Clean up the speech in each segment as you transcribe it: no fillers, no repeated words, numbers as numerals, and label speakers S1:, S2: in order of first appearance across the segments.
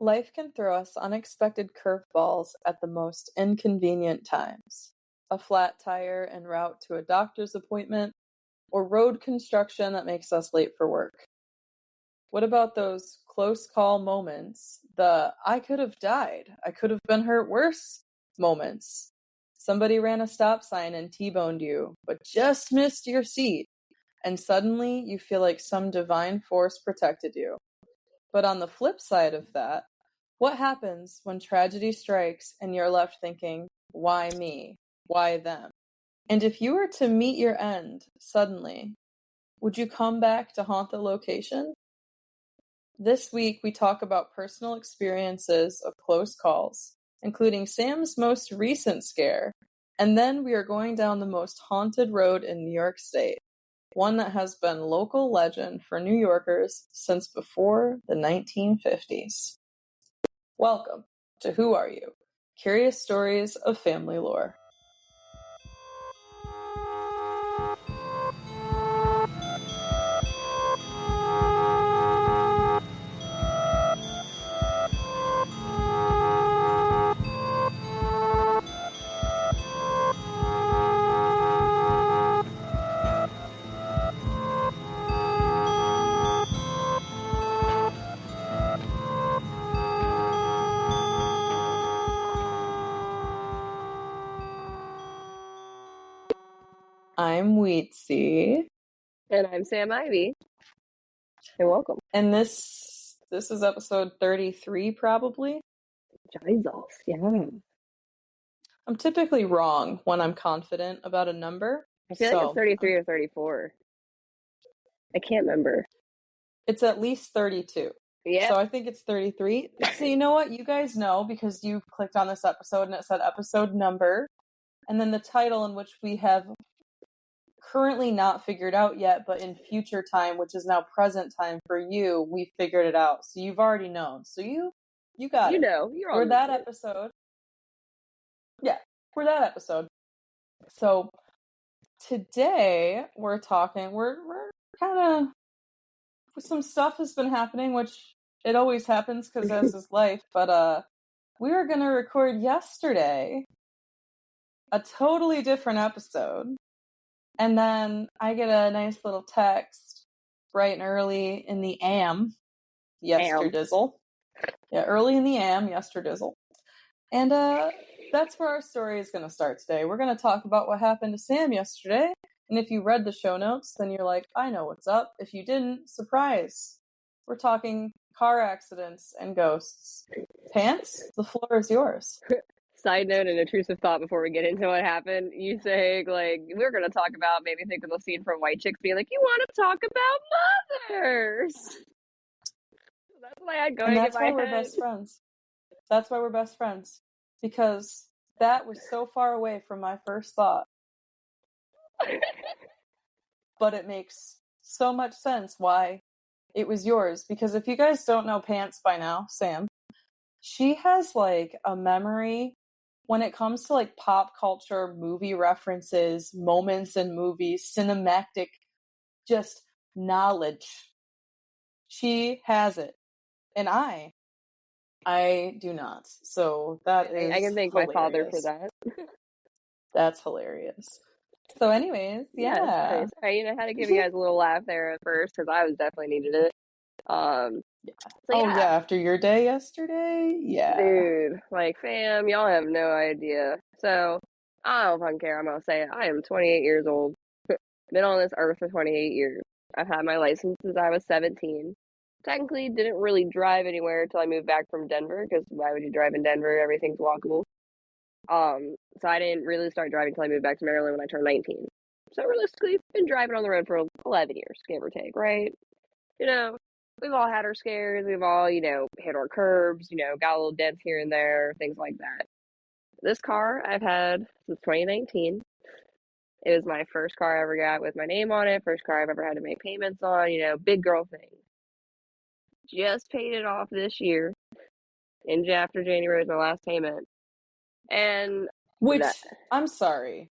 S1: Life can throw us unexpected curveballs at the most inconvenient times. A flat tire en route to a doctor's appointment, or road construction that makes us late for work. What about those close call moments? The I could have died, I could have been hurt worse moments. Somebody ran a stop sign and T-boned you, but just missed your seat. And suddenly you feel like some divine force protected you. But on the flip side of that, what happens when tragedy strikes and you're left thinking, why me? Why them? And if you were to meet your end suddenly, would you come back to haunt the location? This week, we talk about personal experiences of close calls, including Sam's most recent scare. And then we are going down the most haunted road in New York State, one that has been local legend for New Yorkers since before the 1950s. Welcome to Who Are You? Curious Stories of Family Lore. I'm Wheatsy.
S2: And I'm Sam Ivy. And welcome.
S1: And this is episode 33, probably.
S2: Jesus, yeah.
S1: I'm typically wrong when I'm confident about a number.
S2: I feel like it's 33 or 34. I can't remember.
S1: It's at least 32.
S2: Yeah.
S1: So I think it's 33. So you know what? You guys know because you clicked on this episode and it said episode number. And then the title, in which we have currently not figured out yet, but in future time, which is now present time for you, we figured it out. So you've already known. So you got it.
S2: You know, you're on
S1: we're that episode. Yeah, we're that episode. So today we're talking. We're kind of some stuff has been happening, which it always happens because this is life. But we were gonna record yesterday a totally different episode. And then I get a nice little text bright and early in the AM, yesterdizzle. Yeah, early in the AM, yesterdizzle. And that's where our story is going to start today. We're going to talk about what happened to Sam yesterday. And if you read the show notes, then you're like, I know what's up. If you didn't, surprise. We're talking car accidents and ghosts. Pants, the floor is yours.
S2: Side note, an intrusive thought before we get into what happened. You saying, like, we're going to talk about, maybe think of the scene from White Chicks being like, you want to talk about mothers. That's what I had going in my head.
S1: And that's why we're best friends. That's why we're best friends. Because that was so far away from my first thought. But it makes so much sense why it was yours. Because if you guys don't know Pants by now, Sam, she has, like, a memory when it comes to, like, pop culture, movie references, moments in movies, cinematic, just knowledge. She has it. And I do not. So that is
S2: I can thank
S1: hilarious.
S2: my father for that.
S1: That's hilarious. So anyways, yeah.
S2: Nice. I had to give you guys a little laugh there at first because I was definitely needed it.
S1: Yeah. After your day yesterday? Yeah.
S2: Dude, like, fam, y'all have no idea. So, I don't fucking care. I'm gonna say it. I am 28 years old. Been on this earth for 28 years. I've had my license since I was 17. Technically, didn't really drive anywhere until I moved back from Denver, because why would you drive in Denver? Everything's walkable. So I didn't really start driving until I moved back to Maryland when I turned 19. So realistically, been driving on the road for 11 years, give or take, right? You know, we've all had our scares. We've all, hit our curbs, got a little dents here and there, things like that. This car I've had since 2019. It was my first car I ever got with my name on it. First car I've ever had to make payments on, big girl thing. Just paid it off this year. After January was my last payment. And
S1: I'm sorry.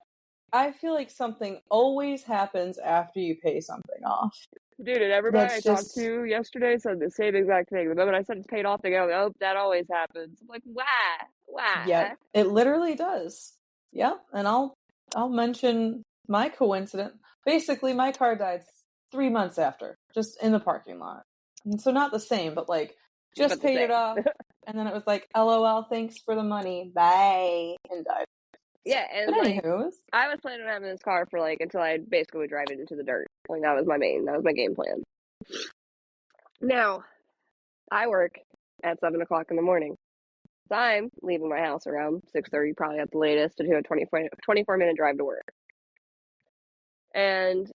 S1: I feel like something always happens after you pay something off.
S2: Dude, and everybody I
S1: That's
S2: talked
S1: just,
S2: to yesterday said the same exact thing. The moment I said it's paid off, they go, "Oh, that always happens." I'm like, why?
S1: yep,
S2: Why?
S1: it literally does. Yep, and I'll mention my coincidence. Basically, my car died 3 months after, just in the parking lot. And so not the same, but like
S2: But
S1: just
S2: the
S1: paid it
S2: same.
S1: off, and then it was like, LOL, thanks for the money, bye, and died.
S2: Yeah,
S1: But
S2: and like,
S1: anywho's,
S2: I was planning on having this car for like until I basically would drive it into the dirt. Like that was my game plan. Now, I work at 7 o'clock in the morning. So I'm leaving my house around 6:30, probably at the latest, to do a 24-minute drive to work. And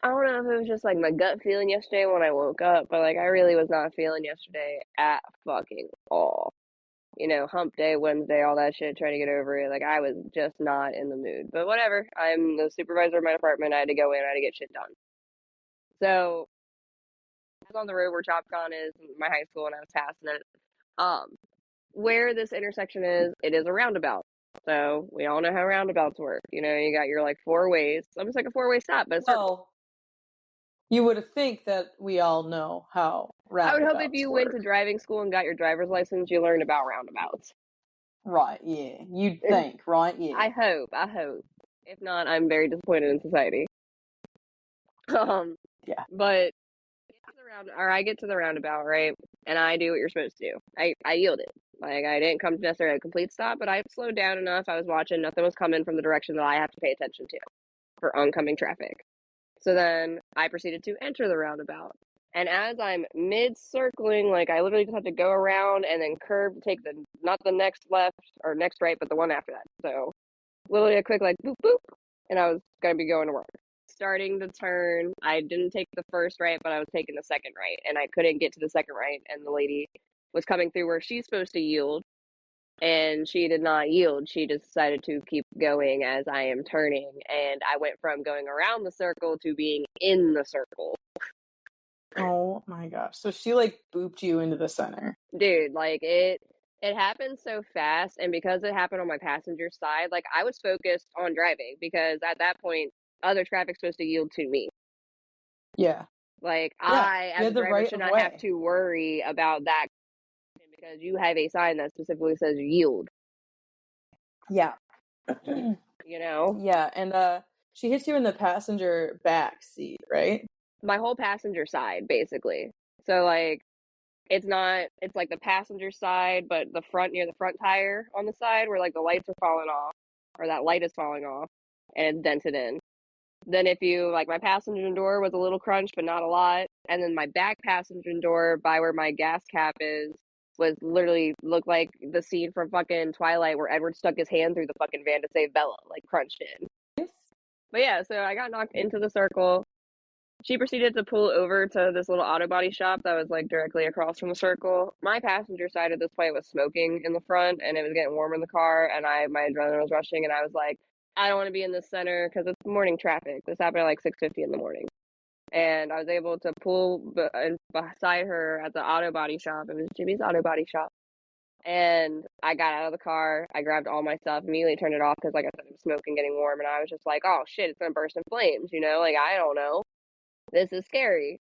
S2: I don't know if it was just like my gut feeling yesterday when I woke up, but like I really was not feeling yesterday at fucking all. You know, hump day, Wednesday, all that shit, trying to get over it. Like I was just not in the mood. But whatever. I'm the supervisor of my department. I had to go in, I had to get shit done. So I was on the road where ChopCon is in my high school and I was passing it. Um, where this intersection is, it is a roundabout. So we all know how roundabouts work. You know, you got your like four ways. It's almost like a four-way stop, but a circle.
S1: well, you would think that we all know how
S2: I would hope if
S1: roundabouts
S2: you went to
S1: work.
S2: driving school and got your driver's license, you learned about roundabouts.
S1: Right, yeah. You'd
S2: And
S1: think, right? Yeah.
S2: I hope. If not, I'm very disappointed in society. Um,
S1: Yeah.
S2: but I get to the roundabout, right? And I do what you're supposed to do. I yielded. Like I didn't come to necessarily a complete stop, but I slowed down enough. I was watching, nothing was coming from the direction that I have to pay attention to for oncoming traffic. So then I proceeded to enter the roundabout. And as I'm mid circling, like I literally just have to go around and then curve to take the not the next left or next right, but the one after that. So literally a quick like boop boop, and I was gonna be going to work. Starting the turn, I didn't take the first right, but I was taking the second right, and I couldn't get to the second right, and the lady was coming through where she's supposed to yield, and she did not yield. She just decided to keep going as I am turning, and I went from going around the circle to being in the circle.
S1: Oh my gosh. So she like booped you into the center.
S2: Dude, like it happened so fast, and because it happened on my passenger side, like I was focused on driving because at that point other traffic's supposed to yield to me.
S1: Yeah.
S2: Like
S1: Yeah.
S2: I
S1: You
S2: as a
S1: had the
S2: driver
S1: right
S2: should
S1: of
S2: not have
S1: way.
S2: to worry about that because you have a sign that specifically says yield,
S1: Yeah.
S2: you know?
S1: Yeah. And she hits you in the passenger back seat, right?
S2: My whole passenger side basically. So like it's like the passenger side, but the front near the front tire on the side where like the lights are falling off or that light is falling off and it's dented in. Then if you like my passenger door was a little crunched, but not a lot. And then my back passenger door by where my gas cap is was literally looked like the scene from fucking Twilight where Edward stuck his hand through the fucking van to save Bella, like crunched in. But yeah, so I got knocked into the circle. She proceeded to pull over to this little auto body shop that was like directly across from the circle. My passenger side at this point was smoking in the front and it was getting warm in the car and my adrenaline was rushing and I was like, I don't want to be in the center because it's morning traffic. This happened at like 6:50 in the morning. And I was able to pull beside her at the auto body shop. It was Jimmy's auto body shop. And I got out of the car. I grabbed all my stuff, immediately turned it off because, like I said, it was smoking, getting warm. And I was just like, oh shit, it's going to burst in flames, you know? Like, I don't know. This is scary.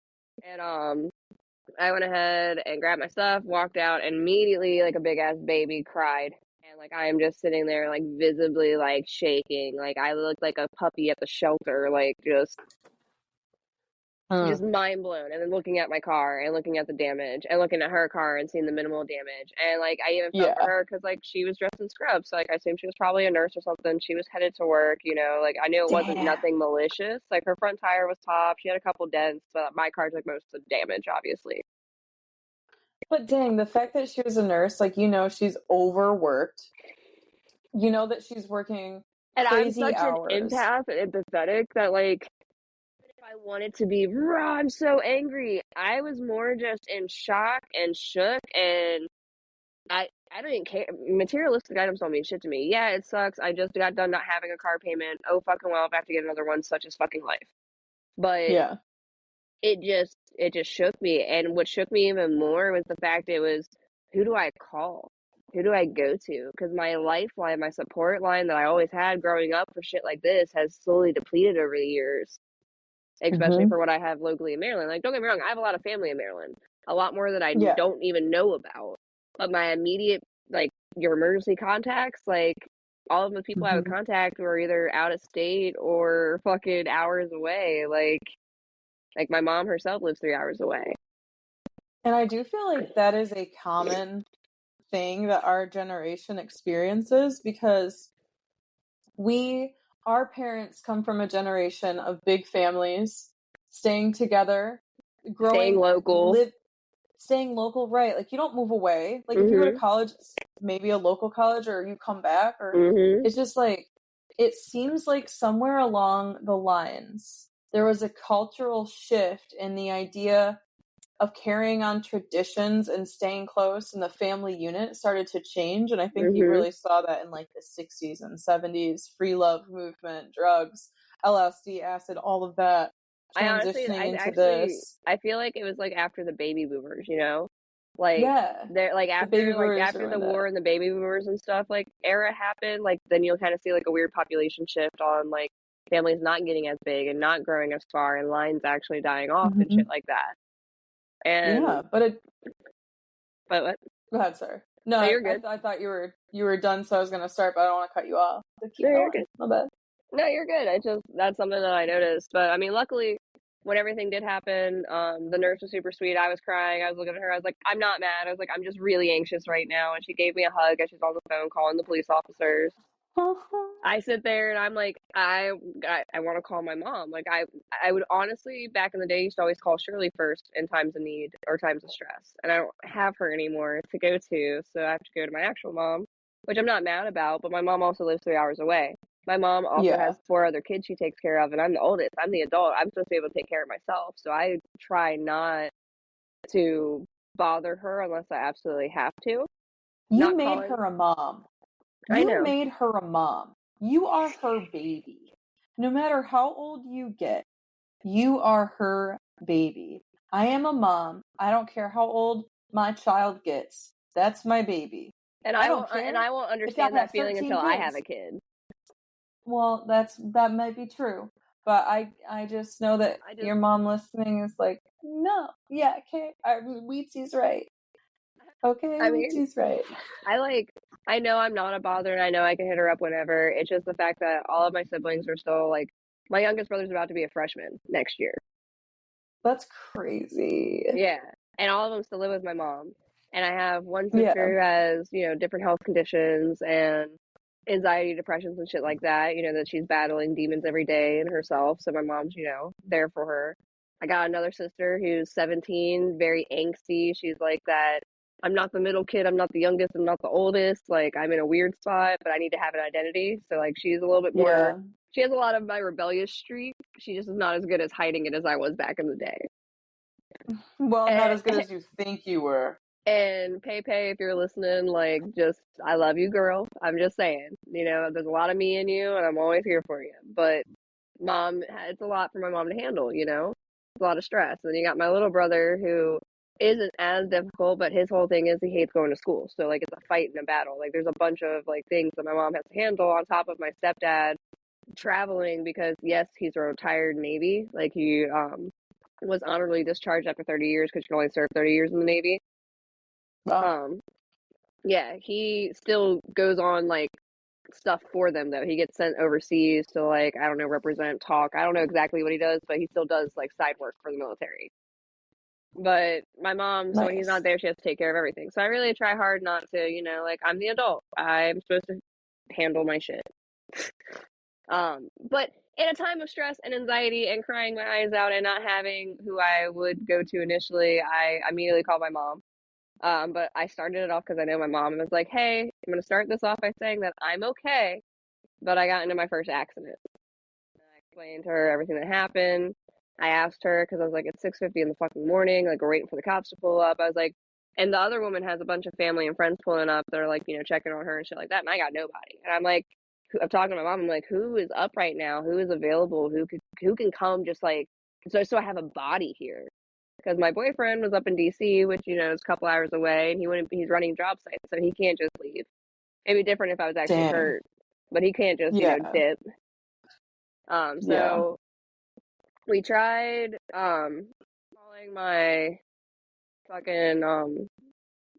S2: And I went ahead and grabbed my stuff, walked out, and immediately, like a big ass baby, cried. And like I am just sitting there, like visibly, like shaking. Like I look like a puppy at the shelter, like just mind blown. And then looking at my car and looking at the damage and looking at her car and seeing the minimal damage. And like I even felt for
S1: Yeah.
S2: her because like she was dressed in scrubs, so like I assumed she was probably a nurse or something. She was headed to work, you know. Like I knew it wasn't
S1: Damn.
S2: nothing malicious. Like her front tire was top. She had a couple dents, but my car took most of the damage, obviously.
S1: But dang, the fact that she was a nurse, like, she's overworked. You know that she's working
S2: And I'm
S1: crazy
S2: such an
S1: hours.
S2: empath and empathetic that like if I wanted to be raw, I'm so angry. I was more just in shock and shook and I don't even care. Materialistic items don't mean shit to me. Yeah, it sucks. I just got done not having a car payment. Oh fucking well, if I have to get another one, such is fucking life. But
S1: Yeah.
S2: it just shook me. And what shook me even more was the fact it was who do I call? Who do I go to? Because my lifeline, my support line that I always had growing up for shit like this has slowly depleted over the years. especially
S1: Mm-hmm.
S2: for what I have locally in Maryland. Like, don't get me wrong, I have a lot of family in Maryland, a lot more that I
S1: Yeah.
S2: don't even know about. But my immediate, like, your emergency contacts, like, all of the people I would
S1: Mm-hmm.
S2: contact were either out of state or fucking hours away. Like my mom herself lives 3 hours away.
S1: And I do feel like that is a common thing that our generation experiences because our parents come from a generation of big families, staying together,
S2: Staying local.
S1: staying local, right? Like you don't move away. Like if you go to
S2: Mhm.
S1: college, it's maybe a local college or you come back or
S2: Mhm.
S1: it's just like it seems like somewhere along the lines there was a cultural shift in the idea of carrying on traditions and staying close and the family unit started to change. And I think you
S2: Mhm.
S1: really saw that in like the 60s and 70s, free love movement, drugs, LSD, acid, all of that transitioning
S2: I
S1: into
S2: actually,
S1: this.
S2: I feel like it was like after the baby boomers, you know, like
S1: Yeah,
S2: they're
S1: the baby
S2: like
S1: boomers
S2: after the
S1: ruined
S2: war
S1: it.
S2: and the baby boomers and stuff like era happened, like then you'll kind of see like a weird population shift on like families not getting as big and not growing as far and lines actually dying off and
S1: Mm-hmm.
S2: shit like that. And
S1: Yeah, but it.
S2: but what?
S1: Go ahead, sir. No,
S2: No,
S1: I,
S2: you're
S1: I,
S2: good.
S1: I thought you were done, so I was gonna start, but I don't want to cut you off. So
S2: No,
S1: keep
S2: you're
S1: going.
S2: good.
S1: My bad.
S2: No, you're good. I just that's something that I noticed. But I mean, luckily, when everything did happen, the nurse was super sweet. I was crying. I was looking at her. I was like, I'm not mad. I was like, I'm just really anxious right now. And she gave me a hug as she's on the phone calling the police officers. I sit there and I'm like, I want to call my mom. Like I would honestly back in the day used to always call Shirley first in times of need or times of stress, and I don't have her anymore to go to, so I have to go to my actual mom, which I'm not mad about. But my mom also lives 3 hours away. My mom also
S1: Yeah,
S2: has four other kids she takes care of, and I'm the oldest. I'm the adult. I'm supposed to be able to take care of myself, so I try not to bother her unless I absolutely have to.
S1: you
S2: Not
S1: made
S2: calling.
S1: her a mom.
S2: I
S1: You
S2: know.
S1: made her a mom. You are her baby. No matter how old you get, you are her baby. I am a mom. I don't care how old my child gets. That's my baby. I don't
S2: And
S1: care
S2: I won't
S1: if I
S2: understand that
S1: have
S2: feeling
S1: 13
S2: until I have
S1: kids.
S2: a kid.
S1: Well, that might be true. But I just know that
S2: I just
S1: your mom listening is like, no, yeah, okay, Wheatsy's right. Okay,
S2: I mean,
S1: Wheatsy's right.
S2: I know I'm not a bother and I know I can hit her up whenever. It's just the fact that all of my siblings are still like my youngest brother's about to be a freshman next year.
S1: That's crazy.
S2: Yeah. And all of them still live with my mom. And I have one
S1: Yeah.
S2: sister who has, you know, different health conditions and anxiety, depressions and shit like that, you know, that she's battling demons every day in herself. So my mom's, you know, there for her. I got another sister who's 17, very angsty. She's like that. I'm not the middle kid. I'm not the youngest. I'm not the oldest. Like, I'm in a weird spot, but I need to have an identity. So, like, she's a little bit more,
S1: Yeah.
S2: she has a lot of my rebellious streak. She just is not as good as hiding it as I was back in the day.
S1: Well, not
S2: And,
S1: as good as you think you were.
S2: and Pei, if you're listening, like, just, I love you, girl. I'm just saying, you know, there's a lot of me in you, and I'm always here for you. But mom, it's a lot for my mom to handle, you know? It's a lot of stress. And then you got my little brother who isn't as difficult, but his whole thing is he hates going to school. So, like, it's a fight and a battle. Like, there's a bunch of, like, things that my mom has to handle on top of my stepdad traveling because, yes, he's a retired Navy. Like, he was honorably discharged after 30 years because you can only serve 30 years in the Navy.
S1: Wow.
S2: Um, yeah, he still goes on like stuff for them though. He gets sent overseas to like I don't know represent talk. I don't know exactly what he does, but he still does like side work for the military. But my mom, so when he's not
S1: Nice.
S2: there, she has to take care of everything. So I really try hard not to, you know, like I'm the adult. I'm supposed to handle my shit. But in a time of stress and anxiety and crying my eyes out and not having who I would go to initially, I immediately called my mom. But I started it off because I know my mom and was like, hey, I'm going to start this off by saying that I'm okay, but I got into my first accident. And I explained to her everything that happened. I asked her because I was like, it's 6:50 in the fucking morning, like we're waiting for the cops to pull up. I was like, and the other woman has a bunch of family and friends pulling up that are like, you know, checking on her and shit like that. And I got nobody. And I'm like, I'm talking to my mom. I'm like, who is up right now? Who is available? Who can come? Just like so I have a body here because my boyfriend was up in DC, which you know is a couple hours away, and he's running job sites, so he can't just leave. It'd be different if I was actually
S1: Dang.
S2: hurt, but he can't just
S1: Yeah.
S2: dip.
S1: Yeah.
S2: So We tried calling my fucking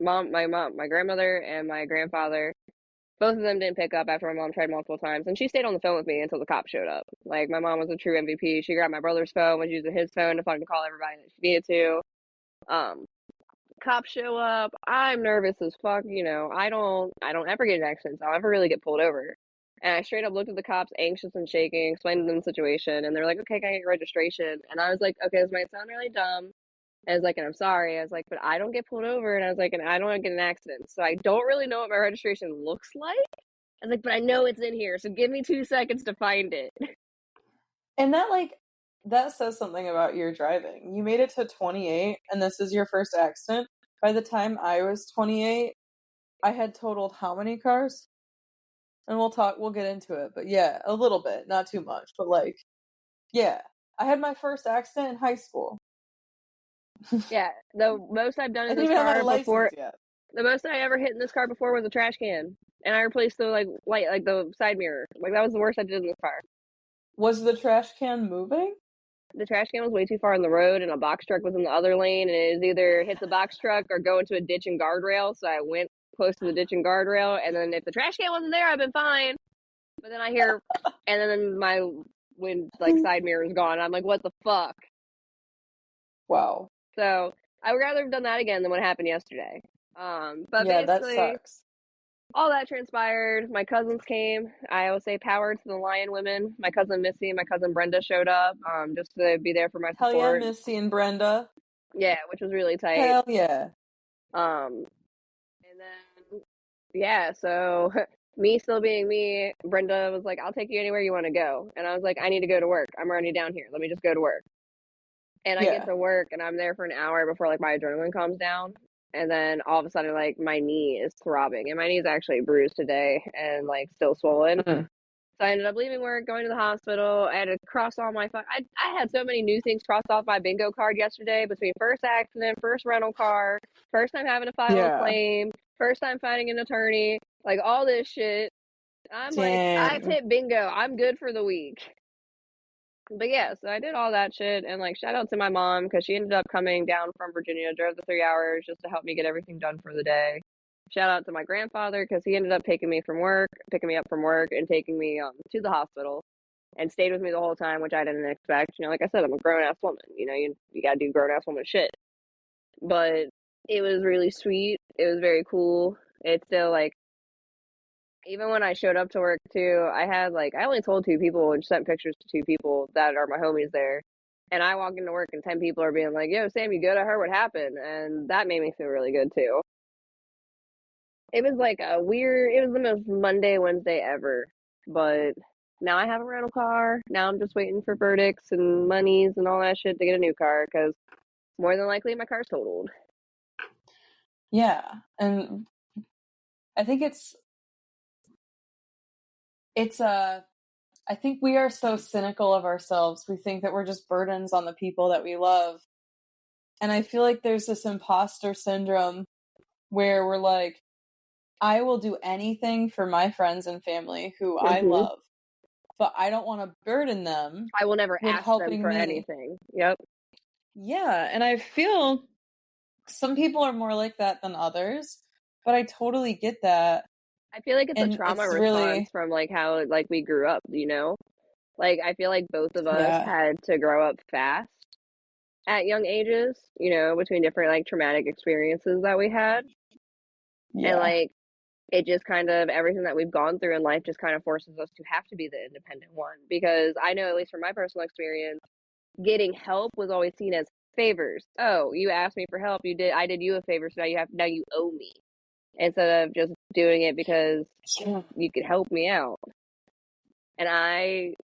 S2: my grandmother and my grandfather. Both of them didn't pick up after my mom tried multiple times, and she stayed on the phone with me until the cops showed up. Like, my mom was a true MVP. She grabbed my brother's phone, was using his phone to fucking call everybody that she needed to. Um, Cops show up. I'm nervous as fuck. I don't ever get in accidents. I don't ever really get pulled over. And I straight up looked at the cops, anxious and shaking, explained to them the situation, and they're like, "Okay, can I get your registration?" And I was like, "Okay, this might sound really dumb." And I was like, "And I'm sorry." I was like, "But I don't get pulled over," and I was like, "And I don't get in an accident, so I don't really know what my registration looks like." I was like, "But I know it's in here, so give me 2 seconds to find it."
S1: And that says something about your driving. You made it to 28, and this is your first accident. By the time I was 28, I had totaled how many cars? And we'll get into it. But yeah, a little bit, not too much. But yeah, I had my first accident in high school.
S2: Yeah, the most I've done
S1: I
S2: in
S1: didn't
S2: this
S1: even have my
S2: car before,
S1: license yet.
S2: the most I ever hit in this car before was a trash can, and I replaced the light, like the side mirror. Like, that was the worst I did in this car.
S1: Was the trash can moving?
S2: The trash can was way too far on the road, and a box truck was in the other lane, and it was either hit the box truck or go into a ditch and guardrail. So I went close to the ditch and guardrail, and then if the trash can wasn't there, I've been fine. But then I hear, and then my side mirror is gone. I'm like, what the fuck?
S1: Wow.
S2: So I would rather have done that again than what happened yesterday. But
S1: Yeah, that
S2: basically,
S1: sucks.
S2: all that transpired. My cousins came. I always say power to the Lion women. My cousin Missy and my cousin Brenda showed up, just to be there for my
S1: Hell yeah,
S2: support.
S1: Misty and Brenda.
S2: Yeah, which was really tight.
S1: Hell yeah.
S2: And then yeah, so me still being me, Brenda was like, "I'll take you anywhere you want to go," and I was like, "I need to go to work. I'm already down here. Let me just go to work." And I get
S1: Yeah.
S2: to work, and I'm there for an hour before my adrenaline calms down. And then all of a sudden, my knee is throbbing, and my knee is actually bruised today and still swollen.
S1: Mm.
S2: So I ended up leaving work, going to the hospital. I had to cross all my. I had so many new things crossed off my bingo card yesterday between first accident, first rental car, first time having to file a
S1: Yeah.
S2: claim, first time finding an attorney, all this shit. I'm like, I've
S1: Dang.
S2: hit bingo. I'm good for the week. But yeah, so I did all that shit, and shout out to my mom because she ended up coming down from Virginia, drove the 3 hours just to help me get everything done for the day. Shout out to my grandfather because he ended up picking me up from work, and taking me to the hospital, and stayed with me the whole time, which I didn't expect. Like I said, I'm a grown ass woman. You gotta do grown ass woman shit. But it was really sweet. It was very cool. It's still even when I showed up to work too, I had I only told 2 people and sent pictures to 2 people that are my homies there. And I walk into work and 10 people are being like, "Yo, Sam, you good? I heard what happened." And that made me feel really good too. It was it was the most Monday, Wednesday ever. But now I have a rental car. Now I'm just waiting for verdicts and monies and all that shit to get a new car because more than likely my car's totaled.
S1: Yeah. And I think I think we are so cynical of ourselves. We think that we're just burdens on the people that we love. And I feel like there's this imposter syndrome where we're like, I will do anything for my friends and family who I
S2: Mm-hmm.
S1: love, but I don't want to burden them
S2: I will never
S1: with
S2: ask them
S1: helping
S2: for
S1: me.
S2: anything. Yep.
S1: Yeah. And I feel some people are more like that than others, but I totally get that.
S2: I feel like it's a
S1: And
S2: trauma
S1: it's
S2: response
S1: really,
S2: from how we grew up, I feel like both of us
S1: yeah.
S2: had to grow up fast at young ages, between different traumatic experiences that we had. And
S1: Yeah.
S2: it just kind of everything that we've gone through in life just kind of forces us to have to be the independent one because I know, at least from my personal experience, getting help was always seen as favors. Oh, you asked me for help, I did you a favor, so now you owe me. Instead of just doing it because
S1: Yeah.
S2: you could help me out. And I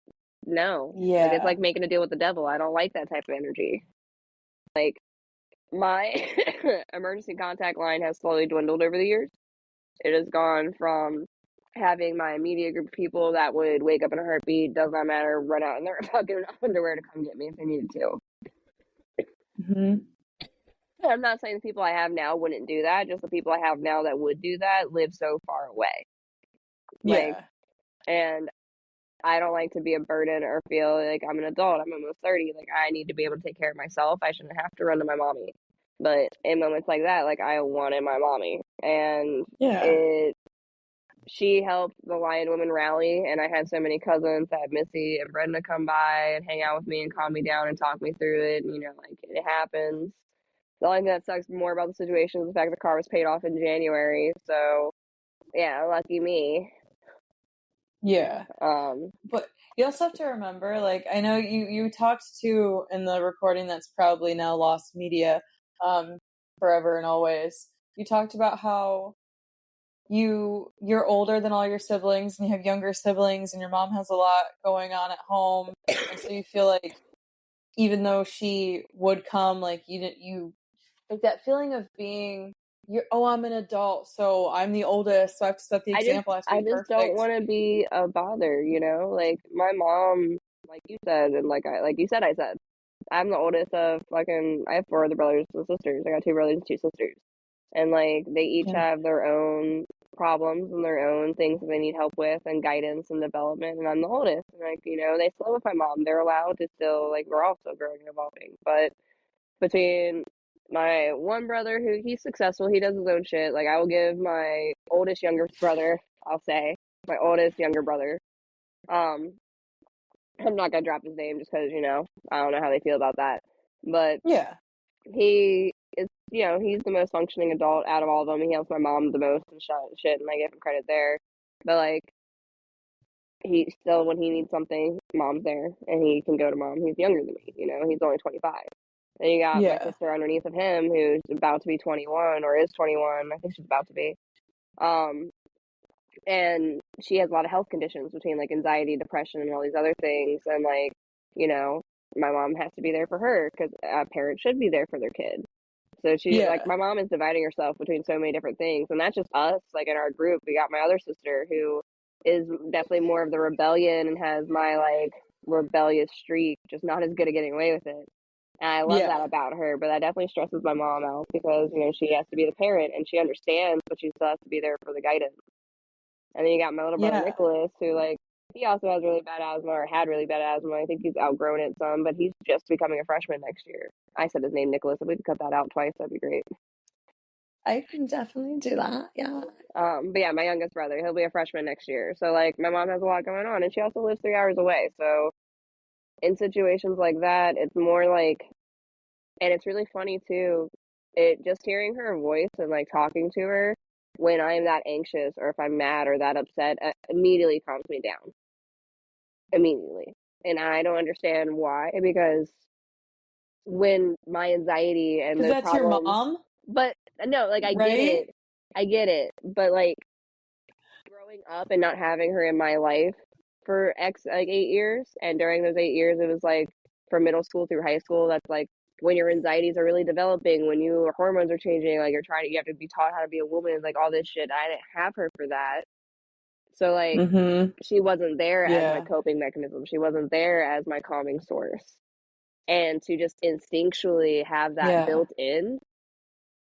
S2: no. It's
S1: Yeah.
S2: like making a deal with the devil. I don't like that type of energy. My emergency contact line has slowly dwindled over the years. It has gone from having my immediate group of people that would wake up in a heartbeat, does not matter, run out in their fucking underwear to come get me if they needed to.
S1: Mm-hmm.
S2: I'm not saying the people I have now wouldn't do that, just the people I have now that would do that live so far away.
S1: Yeah.
S2: And I don't like to be a burden or feel like I'm an adult. I'm almost 30. Like, I need to be able to take care of myself. I shouldn't have to run to my mommy. But in moments like that, like, I wanted my mommy. And
S1: Yeah.
S2: it, she helped the Lion Women rally. And I had so many cousins that Missy and Brenda come by and hang out with me and calm me down and talk me through it. And, like, it happens. The only thing that sucks more about the situation is the fact the car was paid off in January. So, yeah, lucky me.
S1: Yeah.
S2: Um,
S1: But you also have to remember, like, I know you talked to in the recording that's probably now lost media, forever and always. You talked about how you're older than all your siblings and you have younger siblings and your mom has a lot going on at home, and so you feel like even though she would come, like you like that feeling of being I'm an adult, so I'm the oldest, so I have to set the example, I have to
S2: I
S1: be
S2: just don't
S1: perfect.
S2: want to be a bother, Like my mom, like you said, and like you said, I said, I'm the oldest of I have four other brothers and sisters. I got two brothers and two sisters, and like they each
S1: Yeah.
S2: have their own problems and their own things that they need help with and guidance and development. And I'm the oldest, and like they still live with my mom. They're allowed to still we're all still growing and evolving, but between my one brother who he's successful, he does his own shit. Like I will give my oldest younger brother, I'll say my oldest younger brother. Um, I'm not gonna drop his name just because I don't know how they feel about that, but
S1: Yeah.
S2: he is he's the most functioning adult out of all of them. He helps my mom the most and shit, and I give him credit there. But like he still when he needs something, mom's there and he can go to mom. He's younger than me, he's only 25. Then you got my
S1: Yeah.
S2: sister underneath of him who's about to be 21 or is 21. I think she's about to be. Um, and she has a lot of health conditions between like anxiety, depression, and all these other things. And like, you know, my mom has to be there for her because a parent should be there for their kid. So she like
S1: Yeah.
S2: my mom is dividing herself between so many different things, and that's just us. Like in our group, we got my other sister who is definitely more of the rebellion and has my like rebellious streak, just not as good at getting away with it. And I love that
S1: Yeah.
S2: about her, but that definitely stresses my mom out because she has to be the parent and she understands, but she still has to be there for the guidance. And then you got my little brother
S1: Yeah.
S2: Nicholas, who like he also has really bad asthma or had really bad asthma. I think he's outgrown it some, but he's just becoming a freshman next year. I said his name Nicholas. If we could cut that out twice, that'd be great.
S1: I can definitely do that. Yeah.
S2: But yeah, my youngest brother, he'll be a freshman next year. So like my mom has a lot going on, and she also lives 3 hours away. So in situations like that, it's more like, and it's really funny too. It just hearing her voice and like talking to her when I'm that anxious or if I'm mad or that upset immediately calms me down immediately. And I don't understand why because when my anxiety and
S1: Because
S2: those
S1: that's your
S2: problems,
S1: mom,
S2: but no, like
S1: right?
S2: I get it, but like growing up and not having her in my life for X like 8 years, and during those 8 years, it was like from middle school through high school. That's like when your anxieties are really developing, when your hormones are changing, like you have to be taught how to be a woman, like all this shit. I didn't have her for that, so like
S1: Mm-hmm.
S2: she wasn't there as my
S1: Yeah.
S2: coping mechanism. She wasn't there as my calming source, and to just instinctually have that
S1: Yeah.
S2: built in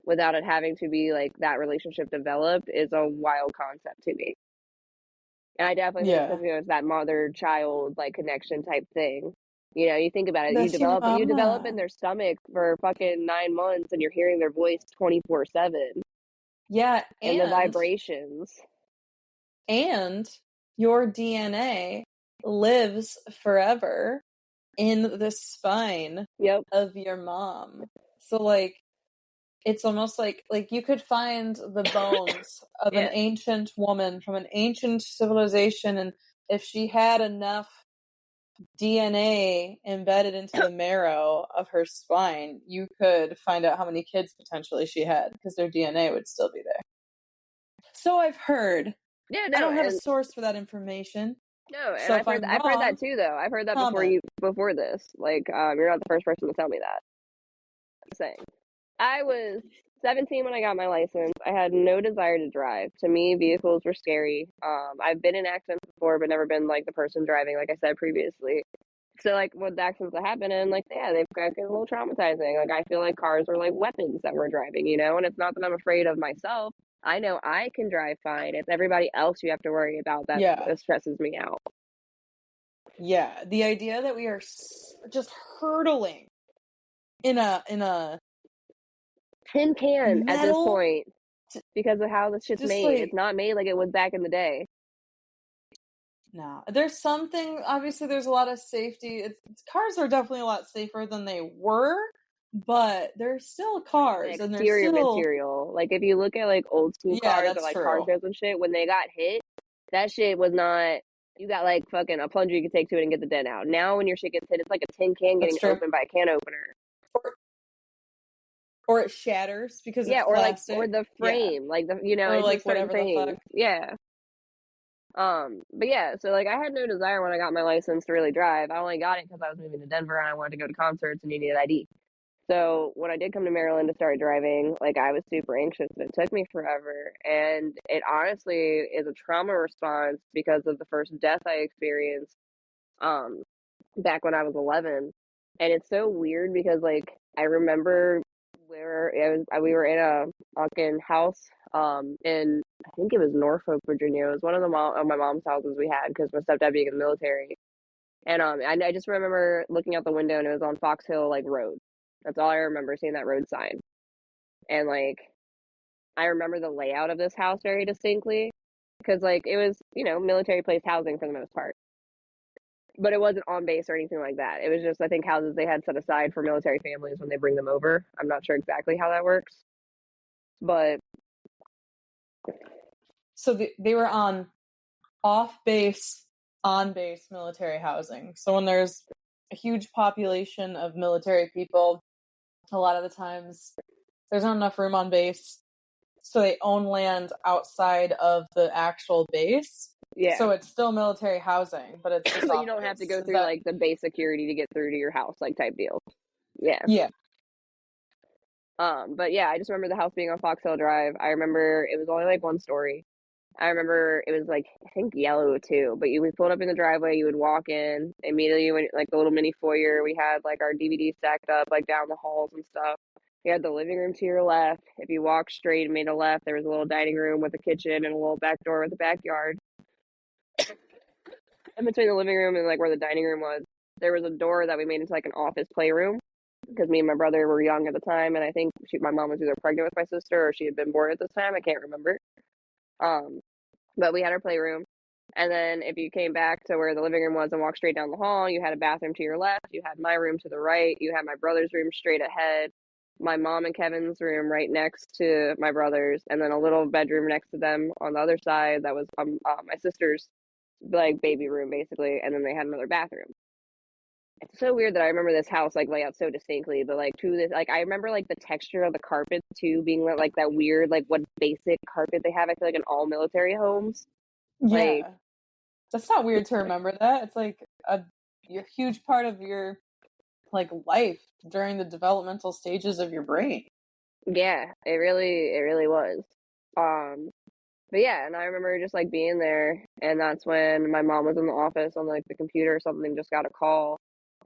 S2: without it having to be like that relationship developed is a wild concept to me. And I definitely think
S1: Yeah.
S2: because it's that mother child like connection type thing. You think about it,
S1: That's your
S2: you develop in
S1: mama.
S2: their stomach for fucking 9 months and you're hearing their voice 24/7
S1: Yeah,
S2: and the vibrations.
S1: and your DNA lives forever in the spine
S2: Yep.
S1: of your mom. So like it's almost like you could find the bones of an
S2: Yeah.
S1: ancient woman from an ancient civilization, and if she had enough DNA embedded into the marrow of her spine, you could find out how many kids potentially she had because their DNA would still be there. So I've heard.
S2: Yeah,
S1: I
S2: no,
S1: don't have a
S2: and
S1: source for that information.
S2: no, and
S1: So if I'm
S2: I've heard that
S1: wrong,
S2: too though. I've heard that
S1: comment.
S2: before this. Like, you're not the first person to tell me that. I'm saying. I was 17 when I got my license. I had no desire to drive. To me, vehicles were scary. I've been in accidents before, but never been like the person driving, like I said previously. So like with the accidents that happen, and like yeah, they've got a little traumatizing. Like I feel like cars are like weapons that we're driving, and it's not that I'm afraid of myself. I know I can drive fine. It's everybody else you have to worry about that
S1: Yeah.
S2: stresses me out.
S1: Yeah, the idea that we are just hurtling in a
S2: tin can at this
S1: metal,
S2: point because of how this shit's
S1: just
S2: made.
S1: like
S2: It's not made like it was back in the day.
S1: no. There's something. Obviously, there's a lot of safety. Cars are definitely a lot safer than they were, but they're still
S2: The
S1: cars, and they're
S2: exterior
S1: still
S2: material. Like if you look at like old school
S1: yeah,
S2: cars or
S1: that's
S2: like car
S1: true.
S2: shows and shit, when they got hit, that shit was not. You got like fucking a plunger you could take to it and get the dent out. Now when your shit gets hit, it's like a tin can
S1: That's
S2: getting
S1: true.
S2: opened by a can opener.
S1: Or it shatters because
S2: Yeah,
S1: it's
S2: or
S1: plastic.
S2: the
S1: Yeah,
S2: frame, like the you know,
S1: or
S2: it's
S1: like
S2: just certain
S1: whatever the
S2: things.
S1: fuck.
S2: Yeah. But yeah, so like I had no desire when I got my license to really drive. I only got it because I was moving to Denver and I wanted to go to concerts and needed ID. So when I did come to Maryland to start driving, like I was super anxious and it took me forever. And it honestly is a trauma response because of the first death I experienced um back when I was 11. And it's so weird because like I remember where we were in a fucking house in I think it was Norfolk, Virginia. It was one of of my mom's houses we had because my stepdad being in the military. And I just remember looking out the window and it was on Fox Hill like road. That's all I remember, seeing that road sign. And like I remember the layout of this house very distinctly because like it was, you know, military placed housing for the most part. But it wasn't on base or anything like that. It was just I think houses they had set aside for military families when they bring them over. I'm not sure exactly how that works. But
S1: So they were on off base, on base military housing. So when there's a huge population of military people, a lot of the times there's not enough room on base. So they own land outside of the actual base.
S2: yeah.
S1: So it's still military housing, but it's just
S2: But
S1: off
S2: you don't have to
S1: base.
S2: go
S1: Is
S2: through
S1: that
S2: like the base security to get through to your house, like type deal. Yeah.
S1: yeah.
S2: But yeah, I just remember the house being on Fox Hill Drive. I remember it was only like one story. I remember it was like I think yellow too. But we pulled up in the driveway. You would walk in immediately when like the little mini foyer. We had like our DVD stacked up like down the halls and stuff. You had the living room to your left. If you walked straight and made a left, there was a little dining room with a kitchen and a little back door with a backyard. In between the living room and like where the dining room was, there was a door that we made into like an office playroom because me and my brother were young at the time, and I think my mom was either pregnant with my sister or she had been born at this time. I can't remember. Um, but we had our playroom. And then if you came back to where the living room was and walked straight down the hall, you had a bathroom to your left, you had my room to the right, you had my brother's room straight ahead, my mom and Kevin's room right next to my brother's, and then a little bedroom next to them on the other side that was my sister's like baby room basically, and then they had another bathroom. It's so weird that I remember this house like layout so distinctly, but like to this, like I remember like the texture of the carpet too, being like that weird like what basic carpet they have. I feel like in all military homes, like
S1: Yeah. That's not weird to remember that. It's like a huge part of your like life during the developmental stages of your brain.
S2: yeah, it really was. Um, but yeah, and I remember just like being there, and that's when my mom was in the office on like the computer or something, just got a call,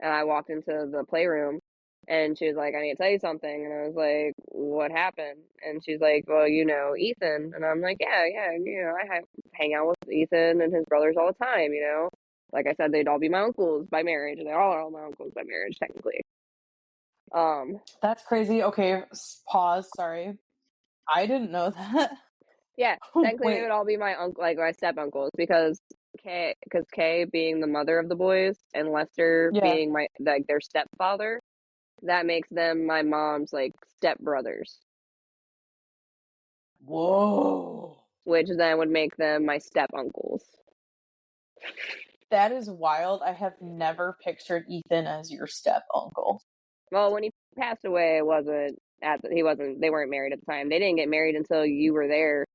S2: and I walked into the playroom, and she was like, "I need to tell you something," and I was like, "What happened?" And she's like, "Well, you know, Ethan," and I'm like, "Yeah, yeah, you know, hang out with Ethan and his brothers all the time, you know." Like I said, they'd all be my uncles by marriage, and they all are all my uncles by marriage, technically. Um,
S1: That's crazy. Okay, pause. Sorry. I didn't know that.
S2: Yeah, technically they would
S1: Wait.
S2: all be my uncle, like my step uncles, because Kay being the mother of the boys and Lester
S1: Yeah.
S2: being my like their stepfather, that makes them my mom's like step brothers,
S1: Whoa.
S2: which then would make them my step uncles.
S1: That is wild. I have never pictured Ethan as your step uncle.
S2: Well, when he passed away, it wasn't he wasn't they weren't married at the time. They didn't get married until you were there.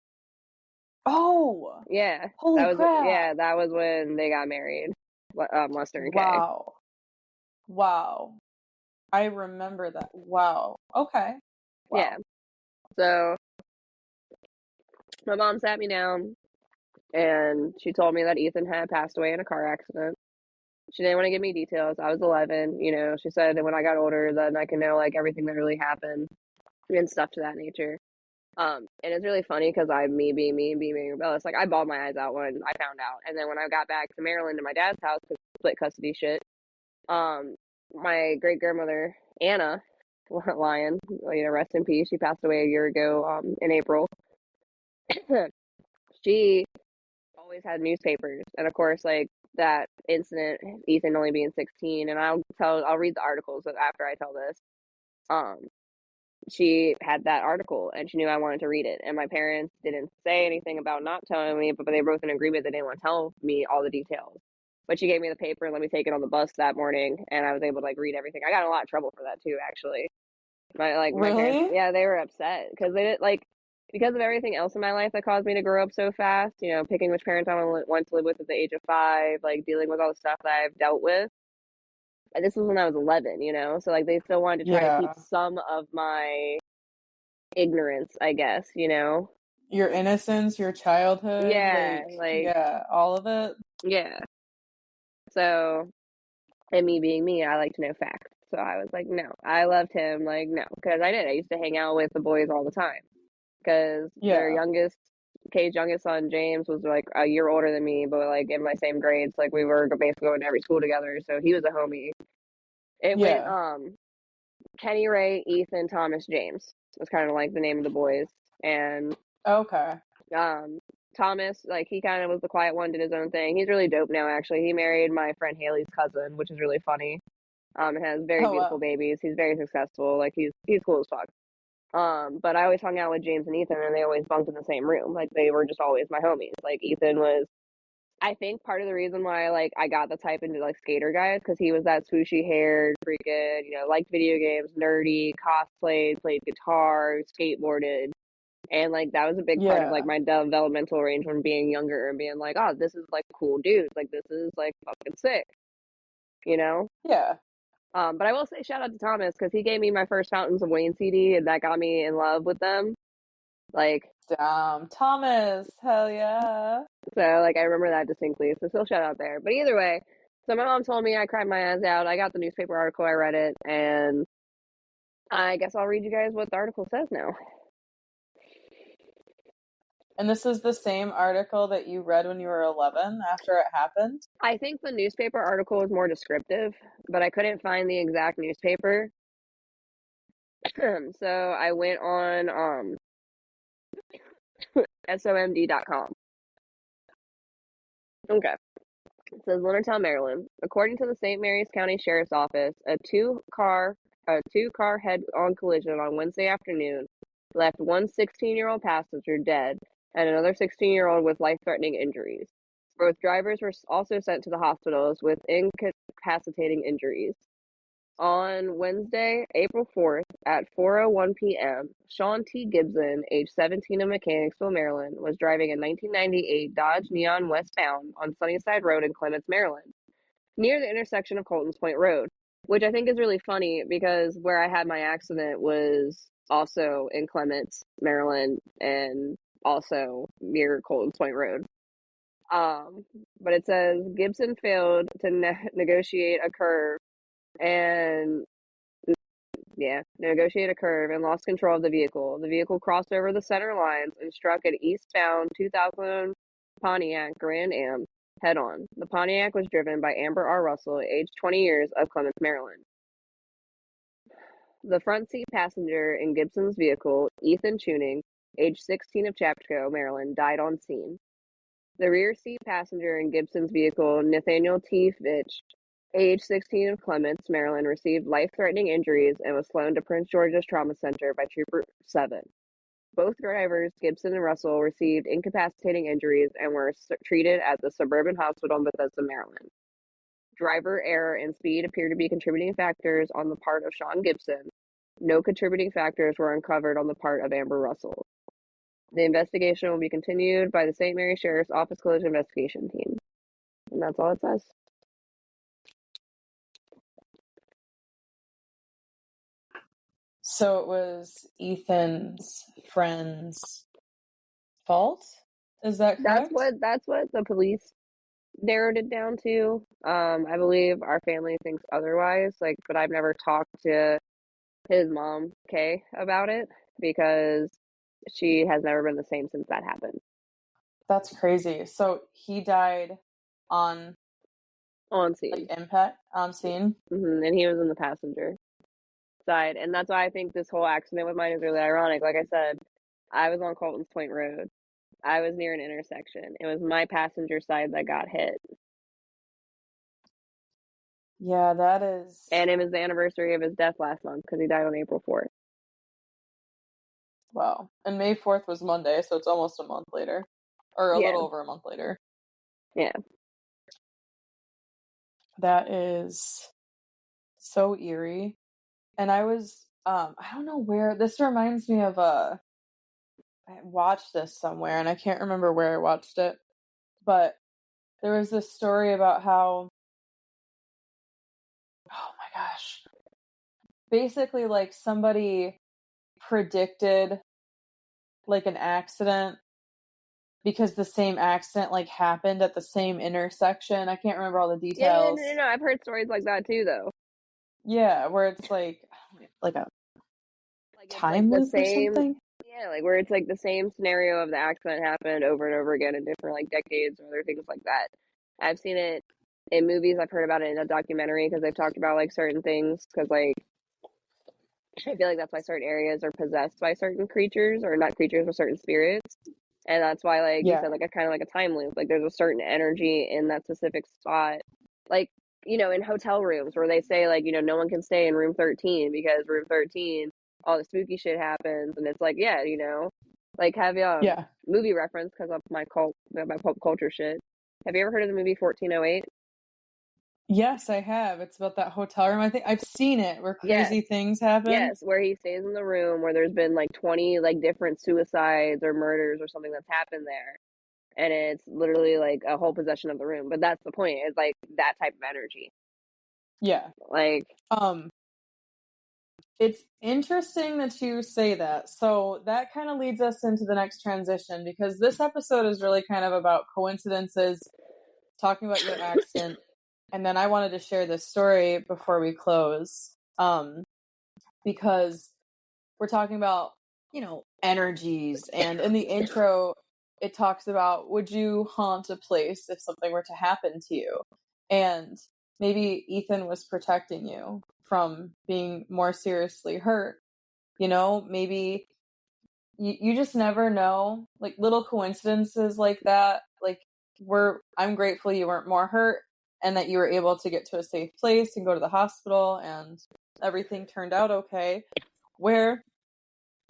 S1: Oh,
S2: Yeah,
S1: holy crap.
S2: that was when they got married. Lester and Kay.
S1: Wow. Wow. I remember that. Wow. Okay.
S2: Yeah,
S1: Wow.
S2: so my mom sat me down and she told me that Ethan had passed away in a car accident. She didn't want to give me details. I was 11, you know. She said that when I got older, then I can know like everything that really happened and stuff to that nature. And it's really funny because me being rebellious, like I bawled my eyes out when I found out, and then when I got back to Maryland to my dad's house, because split custody shit. My great grandmother Anna Lyon, rest in peace. She passed away a year ago, in April. She always had newspapers, and of course, like that incident, Ethan only being 16, and I'll read the articles after I tell this. Um, she had that article, and she knew I wanted to read it, and my parents didn't say anything about not telling me, but they both in agreement they didn't want to tell me all the details. But she gave me the paper and let me take it on the bus that morning, and I was able to like read everything. I got in a lot of trouble for that too, actually. My parents,
S1: Really?
S2: yeah, they were upset because they didn't like because of everything else in my life that caused me to grow up so fast. Picking which parents I want to live with at the age of 5, like dealing with all the stuff that I've dealt with. And this was when I was 11, so like they still wanted to try to keep
S1: Yeah.
S2: some of my ignorance, I guess.
S1: Your innocence, your childhood,
S2: Yeah,
S1: like,
S2: like
S1: yeah, all of it.
S2: yeah. So, and me being me, I like to know facts. So I was like, no, I loved him. Like, no, because I did. I used to hang out with the boys all the time. Because their
S1: Yeah.
S2: Kay's youngest son, James, was like a year older than me, but like in my same grades. Like we were basically going to every school together. So he was a homie. It went,
S1: Yeah.
S2: Kenny, Ray, Ethan, Thomas, James was kind of like the name of the boys. And,
S1: Okay.
S2: Thomas, like he kind of was the quiet one, did his own thing. He's really dope now, actually. He married my friend Haley's cousin, which is really funny. And has very
S1: Oh,
S2: beautiful
S1: wow.
S2: babies. He's very successful. Like he's cool as fuck. But I always hung out with James and Ethan, and they always bunked in the same room. Like they were just always my homies. Like Ethan was, I think, part of the reason why like I got the type into like skater guys because he was that swooshy haired, freaking, liked video games, nerdy, cosplayed, played guitar, skateboarded, and like that was a big part of like
S1: Yeah.
S2: my developmental range when being younger and being like, oh, this is like cool dudes, like this is like fucking sick, you know.
S1: Yeah.
S2: But I will say shout out to Thomas because he gave me my first Fountains of Wayne CD, and that got me in love with them. Like,
S1: Damn. Thomas. Hell yeah.
S2: so like I remember that distinctly. So still shout out there. But either way, so my mom told me, I cried my eyes out. I got the newspaper article, I read it, and I guess I'll read you guys what the article says now.
S1: And this is the same article that you read when you were 11 after it happened?
S2: I think the newspaper article is more descriptive, but I couldn't find the exact newspaper. So I went on SOMD.com. Okay. It says Leonardtown, Maryland. According to the St. Mary's County Sheriff's Office, a two-car head-on collision on Wednesday afternoon left one 16-year-old passenger dead and another 16-year-old with life-threatening injuries. Both drivers were also sent to the hospitals with incapacitating injuries. On Wednesday, April 4th at 4:01 p.m., Sean T. Gibson, age 17 of Mechanicsville, Maryland, was driving a 1998 Dodge Neon westbound on Sunnyside Road in Clements, Maryland, near the intersection of Colton's Point Road, which I think is really funny because where I had my accident was also in Clements, Maryland, and also near Colton's Point Road. But it says Gibson failed to negotiate a curve and negotiate a curve and lost control of the vehicle. The vehicle crossed over the center lines and struck an eastbound 2000 Pontiac Grand Am head on. The Pontiac was driven by Amber R. Russell, age 20 years, of Clements, Maryland. The front seat passenger in Gibson's vehicle, Ethan Tuning, age 16 of Chapco, Maryland, died on scene. The rear seat passenger in Gibson's vehicle, Nathaniel T. Fitch, age 16 of Clements, Maryland, received life-threatening injuries and was flown to Prince George's Trauma Center by Trooper 7. Both drivers, Gibson and Russell, received incapacitating injuries and were treated at the Suburban Hospital in Bethesda, Maryland. Driver error and speed appear to be contributing factors on the part of Sean Gibson. No contributing factors were uncovered on the part of Amber Russell. The investigation will be continued by the St. Mary Sheriff's Office Collision Investigation Team. And that's all it says.
S1: So it was Ethan's friend's fault? Is that correct?
S2: That's what the police narrowed it down to. I believe our family thinks otherwise, but I've never talked to his mom, Kay, about it because she has never been the same since that happened.
S1: That's crazy. So he died on
S2: on scene.
S1: Like impact on scene.
S2: And he was in the passenger side, and that's why I think this whole accident with mine is really ironic. Like I said, I was on Colton's Point Road. I was near an intersection. It was my passenger side that got hit.
S1: Yeah, that is
S2: And it was the anniversary of his death last month because he died on April 4th.
S1: wow. And May 4th was Monday, so it's almost a month later. Or a
S2: Yeah,
S1: little over a month later.
S2: yeah.
S1: That is so eerie. And I was I don't know where this reminds me of I watched this somewhere and I can't remember where I watched it, but there was this story about how oh my gosh. Basically like somebody predicted like an accident because the same accident like happened at the same intersection. I can't remember all the
S2: Yeah, no, no,
S1: details.
S2: no, no. I've heard stories like that too, though.
S1: Yeah, where it's like a
S2: Like it's like
S1: time
S2: the
S1: loop or
S2: same,
S1: something.
S2: yeah, like where it's like the same scenario of the accident happened over and over again in different like decades or other things like that. I've seen it in movies. I've heard about it in a documentary because they've talked about like certain things. Because like I feel like that's why certain areas are possessed by certain creatures, or not creatures, but certain spirits. And that's why, like you
S1: Yeah.
S2: said, like a kind of like a time loop. Like there's a certain energy in that specific spot. Like, in hotel rooms where they say like, no one can stay in room 13 because room 13, all the spooky shit happens. And it's like, yeah, like have
S1: Yeah.
S2: movie reference because of my pop culture shit. Have you ever heard of the movie 1408?
S1: Yes, I have. It's about that hotel room. I think I've seen it where
S2: Yes.
S1: crazy things happen.
S2: Yes, where he stays in the room where there's been like 20 like different suicides or murders or something that's happened there. And it's literally like a whole possession of the room. But that's the point. It's like that type of energy.
S1: Yeah.
S2: Like,
S1: Um it's interesting that you say that. So that kind of leads us into the next transition because this episode is really kind of about coincidences, talking about your accident, and then I wanted to share this story before we close. Because we're talking about, energies. And in the intro, it talks about would you haunt a place if something were to happen to you? And maybe Ethan was protecting you from being more seriously hurt. Maybe you just never know. Like little coincidences like that. Like I'm grateful you weren't more hurt and that you were able to get to a safe place and go to the hospital and everything turned out okay. Where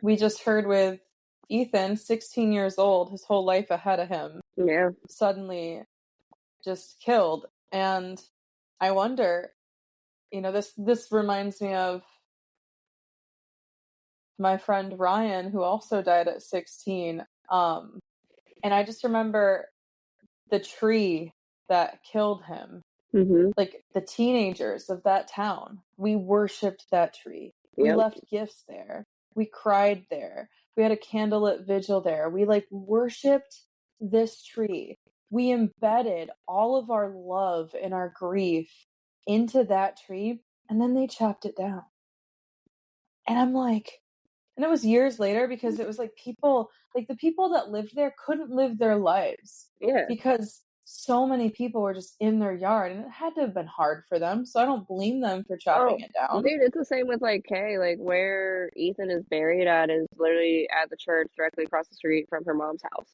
S1: we just heard with Ethan, 16 years old, his whole life ahead of him,
S2: yeah.
S1: suddenly just killed. And I wonder, this reminds me of my friend Ryan, who also died at 16. And I just remember the tree that killed him.
S2: Mm-hmm.
S1: Like the teenagers of that town, we worshipped that tree. We
S2: Yep.
S1: left gifts there. We cried there. We had a candlelit vigil there. We like worshipped this tree. We embedded all of our love and our grief into that tree, and then they chopped it down. And I'm like, and it was years later because it was like the people that lived there couldn't live their lives
S2: Yeah.
S1: because so many people were just in their yard and it had to have been hard for them. So I don't blame them for chopping
S2: Oh,
S1: it down.
S2: dude, it's the same with like Kay. Like where Ethan is buried at is literally at the church directly across the street from her mom's house.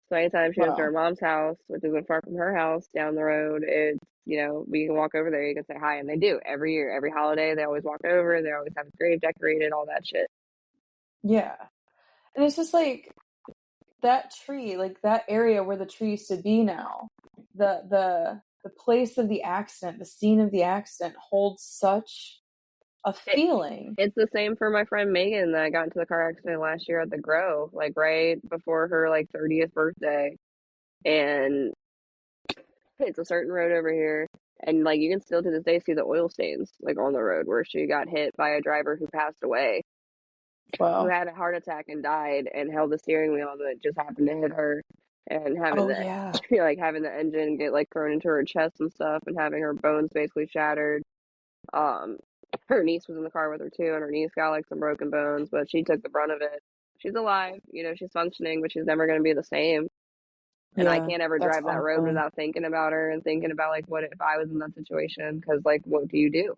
S2: So anytime she goes to her
S1: Wow.
S2: mom's house, which isn't far from her house down the road, it's, we can walk over there, you can say hi. And they do every year, every holiday, they always walk over, they always have a grave decorated, all that shit.
S1: Yeah. And it's just like that tree, like that area where the tree used to be now, the place of the accident, the scene of the accident holds such a
S2: It,
S1: feeling.
S2: it's the same for my friend Megan that got into the car accident last year at the Grove, like right before her like 30th birthday. And it's a certain road over here. And like you can still to this day see the oil stains like on the road where she got hit by a driver who passed away, who
S1: Wow.
S2: had a heart attack and died and held the steering wheel that just happened to hit her, and having
S1: Oh
S2: the
S1: yeah.
S2: like having the engine get like thrown into her chest and stuff and having her bones basically shattered. Um her niece was in the car with her too, and her niece got like some broken bones, but she took the brunt of it. She's alive, she's functioning, but she's never going to be the same. And I
S1: Yeah,
S2: can't ever
S1: that's
S2: drive that road
S1: awful.
S2: without thinking about her and thinking about like what if I was in that situation? Because like, what do you do?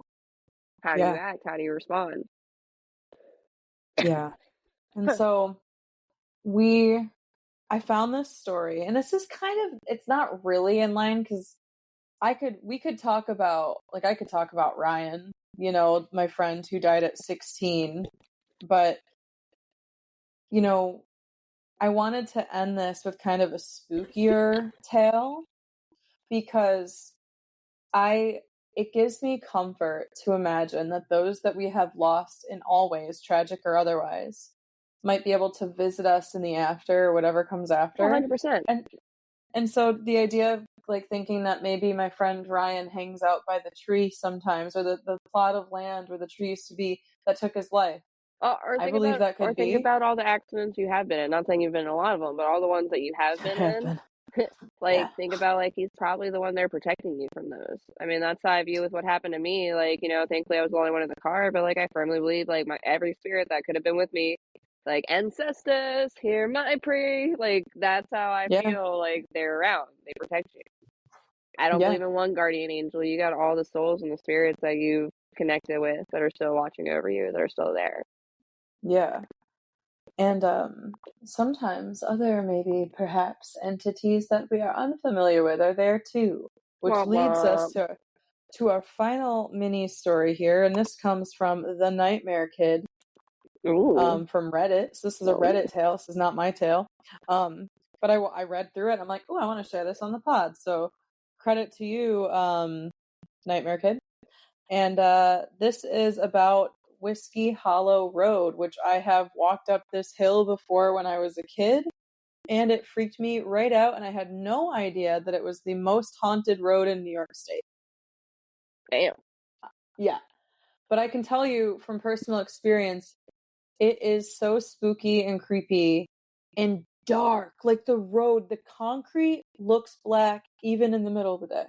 S2: How do you
S1: Yeah,
S2: act? How do you respond?
S1: yeah. And so we I found this story, and this is kind of, it's not really in line because we could talk about, like, I could talk about Ryan, my friend who died at 16, but, you know, I wanted to end this with kind of a spookier tale because it gives me comfort to imagine that those that we have lost in all ways, tragic or otherwise, might be able to visit us in the after or whatever comes after.
S2: 100%.
S1: And And so the idea of like thinking that maybe my friend Ryan hangs out by the tree sometimes, or the plot of land where the tree used to be that took his life. I believe that
S2: Or
S1: could
S2: think
S1: be.
S2: about all the accidents you have been in. Not saying you've been in a lot of them, but all the ones that you have been
S1: Have
S2: in.
S1: been.
S2: Like,
S1: Yeah.
S2: think about like he's probably the one there protecting you from those. I mean, that's how I view with what happened to me. Like, thankfully I was the only one in the car, but like I firmly believe like my every spirit that could have been with me, like ancestors, hear my prayer. Like that's how I
S1: Yeah.
S2: feel like they're around. They protect you. I don't
S1: Yeah.
S2: believe in one guardian angel. You got all the souls and the spirits that you've connected with that are still watching over you, that are still there.
S1: Yeah. And sometimes other maybe perhaps entities that we are unfamiliar with are there too, which
S2: Womp
S1: leads us
S2: womp.
S1: to our final mini story here, and this comes from the Nightmare Kid
S2: Ooh.
S1: from Reddit. So this is a
S2: Whoa.
S1: Reddit tale. This is not my tale. But I read through it. I'm like, oh, I want to share this on the pod. So credit to you, Nightmare Kid. And this is about Whiskey Hollow Road, which I have walked up this hill before when I was a kid. And it freaked me right out. And I had no idea that it was the most haunted road in New York State.
S2: Damn.
S1: Yeah. But I can tell you from personal experience, it is so spooky and creepy and dark. Like the concrete looks black even in the middle of the day.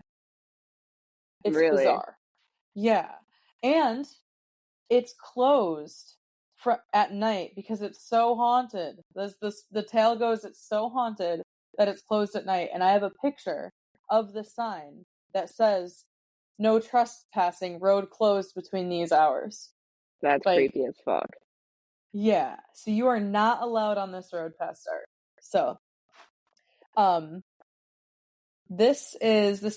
S1: It's
S2: Really?
S1: bizarre. Yeah. And it's closed at night because it's so haunted. The tale goes it's so haunted that it's closed at night. And I have a picture of the sign that says no trespassing, road closed between these hours.
S2: That's
S1: Like,
S2: creepy as fuck.
S1: yeah. So you are not allowed on this road past dark. So, um, this is the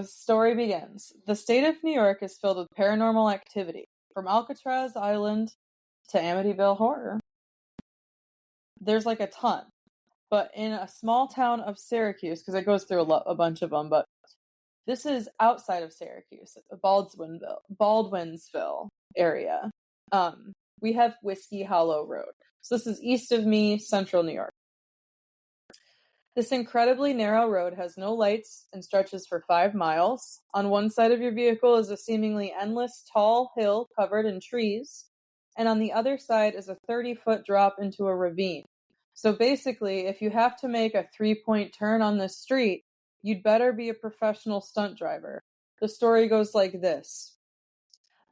S1: story begins. The state of New York is filled with paranormal activity, from Alcatraz Island to Amityville Horror. There's like a ton. But in a small town of Syracuse, because it goes through a bunch of them, but this is outside of Syracuse, Baldwinsville area. We have Whiskey Hollow Road. So this is east of me, central New York. This incredibly narrow road has no lights and stretches for 5 miles. On one side of your vehicle is a seemingly endless tall hill covered in trees, and on the other side is a 30-foot drop into a ravine. So basically, if you have to make a 3-point turn on this street, you'd better be a professional stunt driver. The story goes like this.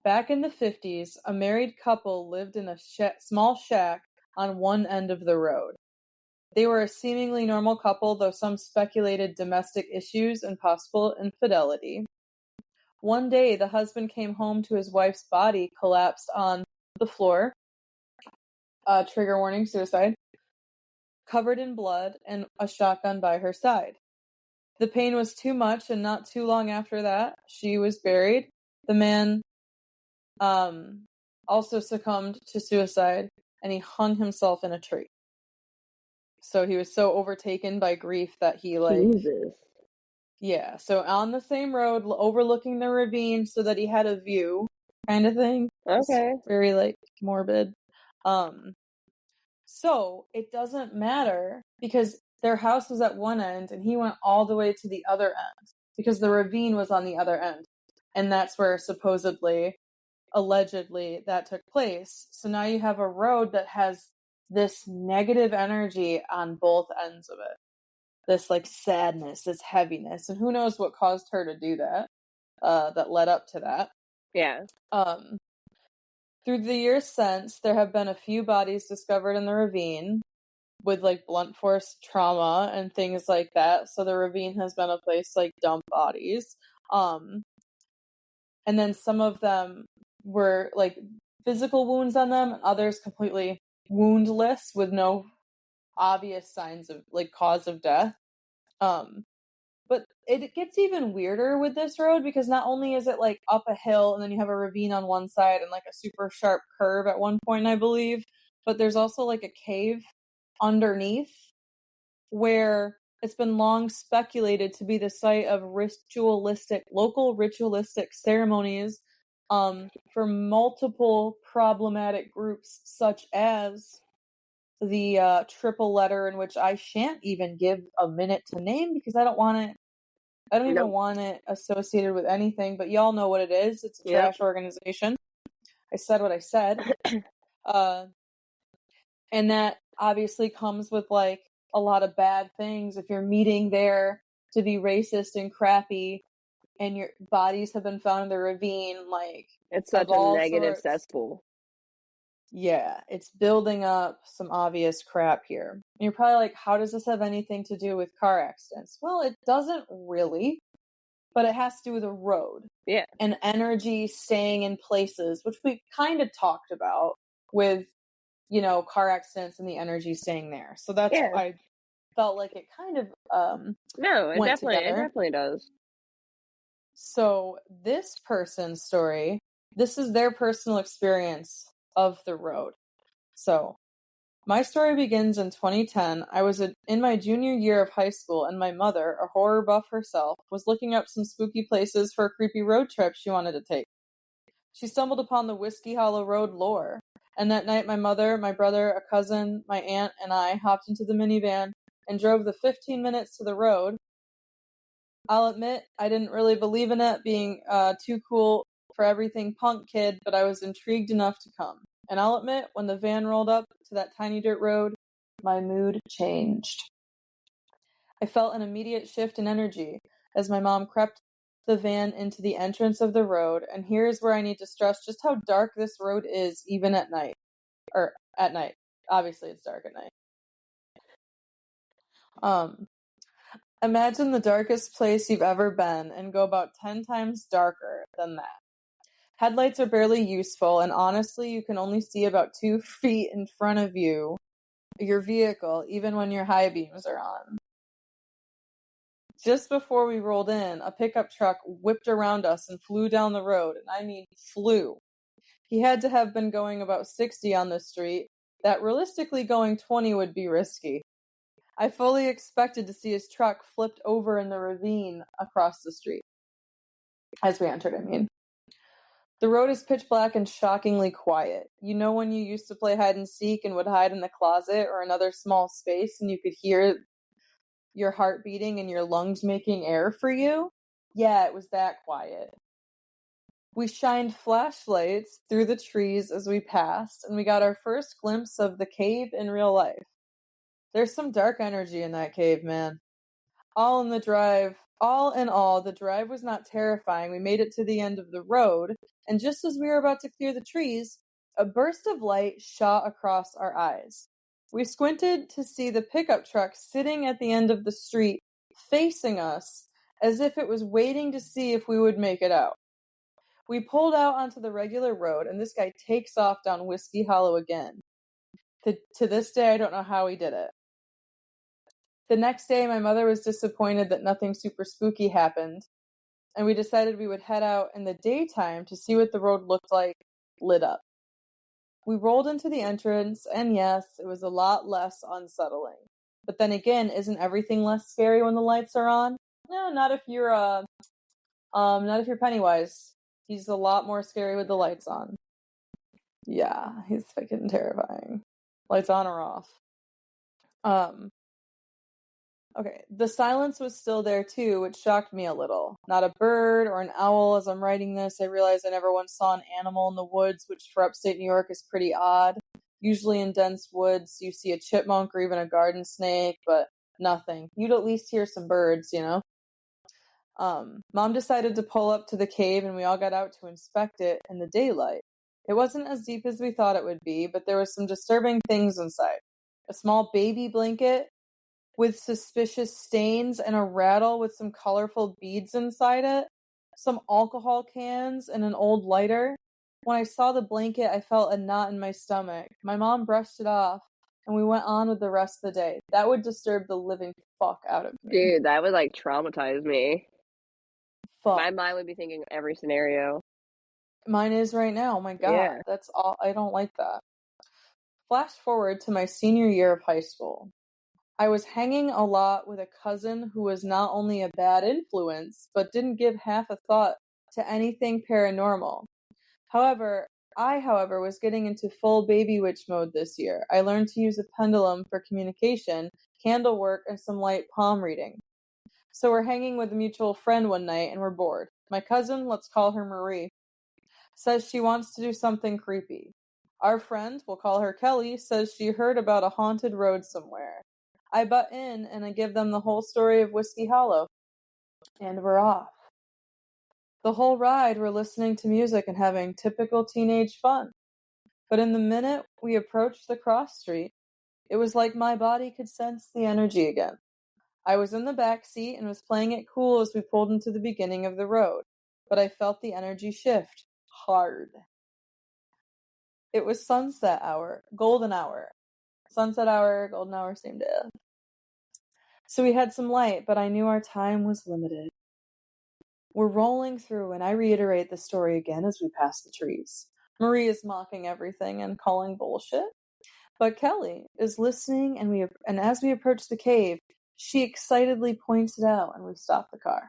S1: Back in the 50s, a married couple lived in a small shack on one end of the road. They were a seemingly normal couple, though some speculated domestic issues and possible infidelity. One day, the husband came home to his wife's body collapsed on the floor, trigger warning, suicide, covered in blood, and a shotgun by her side. The pain was too much, and not too long after that, she was buried. The man also succumbed to suicide, and he hung himself in a tree. So he was so overtaken by grief that he
S2: Jesus.
S1: yeah, so on the same road, overlooking the ravine so that he had a view kind of thing. It's
S2: Okay.
S1: very morbid. Um so it doesn't matter because their house was at one end and he went all the way to the other end because the ravine was on the other end. And that's where supposedly, allegedly, that took place. So now you have a road that has this negative energy on both ends of it. This sadness, this heaviness, and who knows what caused her to do that, that led up to that.
S2: Yeah.
S1: Um, Through the years since, there have been a few bodies discovered in the ravine. with like blunt force trauma and things like that. So the ravine has been a place to like dump bodies. And then some of them were like physical wounds on them, and others completely woundless with no obvious signs of like cause of death. But it gets even weirder with this road because not only is it like up a hill and then you have a ravine on one side and like a super sharp curve at one point, I believe, but there's also like a cave underneath where it's been long speculated to be the site of local ritualistic ceremonies for multiple problematic groups, such as the triple letter, in which I shan't even give a minute to name because I don't even
S2: Nope.
S1: want it associated with anything, but y'all know what it is. It's a
S2: Yep.
S1: trash organization. I said what I said. And that obviously comes with like a lot of bad things if you're meeting there to be racist and crappy and your bodies have been found in the ravine, like
S2: It's
S1: of
S2: such a
S1: all
S2: negative
S1: sorts.
S2: cesspool.
S1: Yeah, it's building up some obvious crap here. And you're probably like, how does this have anything to do with car accidents? Well, it doesn't really, but it has to do with a road.
S2: Yeah.
S1: And energy staying in places, which we kind of talked about with, you know, car accidents and the energy staying there. So that's
S2: Yeah.
S1: why I felt like it kind of
S2: No, it
S1: went
S2: definitely
S1: together.
S2: does.
S1: So this person's story, this is their personal experience of the road. So my story begins in 2010. I was in my junior year of high school, and my mother, a horror buff herself, was looking up some spooky places for a creepy road trip she wanted to take. She stumbled upon the Whiskey Hollow Road lore, and that night my mother, my brother, a cousin, my aunt, and I hopped into the minivan and drove the 15 minutes to the road. I'll admit, I didn't really believe in it being too cool for everything punk kid, but I was intrigued enough to come. And I'll admit, when the van rolled up to that tiny dirt road, my mood changed. I felt an immediate shift in energy as my mom crept the van into the entrance of the road, and here's where I need to stress just how dark this road is, even at night. Or at night. Obviously, it's dark at night. Imagine the darkest place you've ever been and go about 10 times darker than that. Headlights are barely useful, and honestly, you can only see about 2 feet in front of you, your vehicle, even when your high beams are on. Just before we rolled in, a pickup truck whipped around us and flew down the road, and I mean flew. He had to have been going about 60 on the street. That realistically going 20 would be risky. I fully expected to see his truck flipped over in the ravine across the street. As we entered, I mean. The road is pitch black and shockingly quiet. You know when you used to play hide and seek and would hide in the closet or another small space and you could hear your heart beating and your lungs making air for you? Yeah, it was that quiet. We shined flashlights through the trees as we passed, and we got our first glimpse of the cave in real life. There's some dark energy in that cave, man. All in all, the drive was not terrifying. We made it to the end of the road, and just as we were about to clear the trees, a burst of light shot across our eyes. We squinted to see the pickup truck sitting at the end of the street, facing us, as if it was waiting to see if we would make it out. We pulled out onto the regular road, and this guy takes off down Whiskey Hollow again. To this day, I don't know how he did it. The next day, my mother was disappointed that nothing super spooky happened, and we decided we would head out in the daytime to see what the road looked like lit up. We rolled into the entrance, and yes, it was a lot less unsettling. But then again, isn't everything less scary when the lights are on? No, not if you're Pennywise. He's a lot more scary with the lights on. Yeah, he's fucking terrifying. Lights on or off. Okay, the silence was still there too, which shocked me a little. Not a bird or an owl. As I'm writing this, I realized I never once saw an animal in the woods, which for upstate New York is pretty odd. Usually in dense woods, you see a chipmunk or even a garden snake, but nothing. You'd at least hear some birds, you know? Mom decided to pull up to the cave, and we all got out to inspect it in the daylight. It wasn't as deep as we thought it would be, but there was some disturbing things inside. a small baby blanket with suspicious stains and a rattle with some colorful beads inside it, some alcohol cans, and an old lighter. When I saw the blanket, I felt a knot in my stomach. My mom brushed it off, and we went on with the rest of the day. That would disturb the living fuck out of me.
S2: Dude, that would like traumatize me.
S1: Fuck.
S2: My mind would be thinking every scenario.
S1: Mine is right now. Oh my god.
S2: Yeah.
S1: That's all. I don't like that. Flash forward to my senior year of high school. I was hanging a lot with a cousin who was not only a bad influence, but didn't give half a thought to anything paranormal. However, was getting into full baby witch mode this year. I learned to use a pendulum for communication, candle work, and some light palm reading. So we're hanging with a mutual friend one night and we're bored. My cousin, let's call her Marie, says she wants to do something creepy. Our friend, we'll call her Kelly, says she heard about a haunted road somewhere. I butt in and I give them the whole story of Whiskey Hollow. And we're off. The whole ride we're listening to music and having typical teenage fun. But in the minute we approached the cross street, it was like my body could sense the energy again. I was in the back seat and was playing it cool as we pulled into the beginning of the road, but I felt the energy shift hard. It was sunset hour, golden hour. Sunset hour, golden hour, same day. So we had some light, but I knew our time was limited. We're rolling through, and I reiterate the story again as we pass the trees. Marie is mocking everything and calling bullshit, but Kelly is listening, and as we approach the cave, she excitedly points it out, and we stop the car.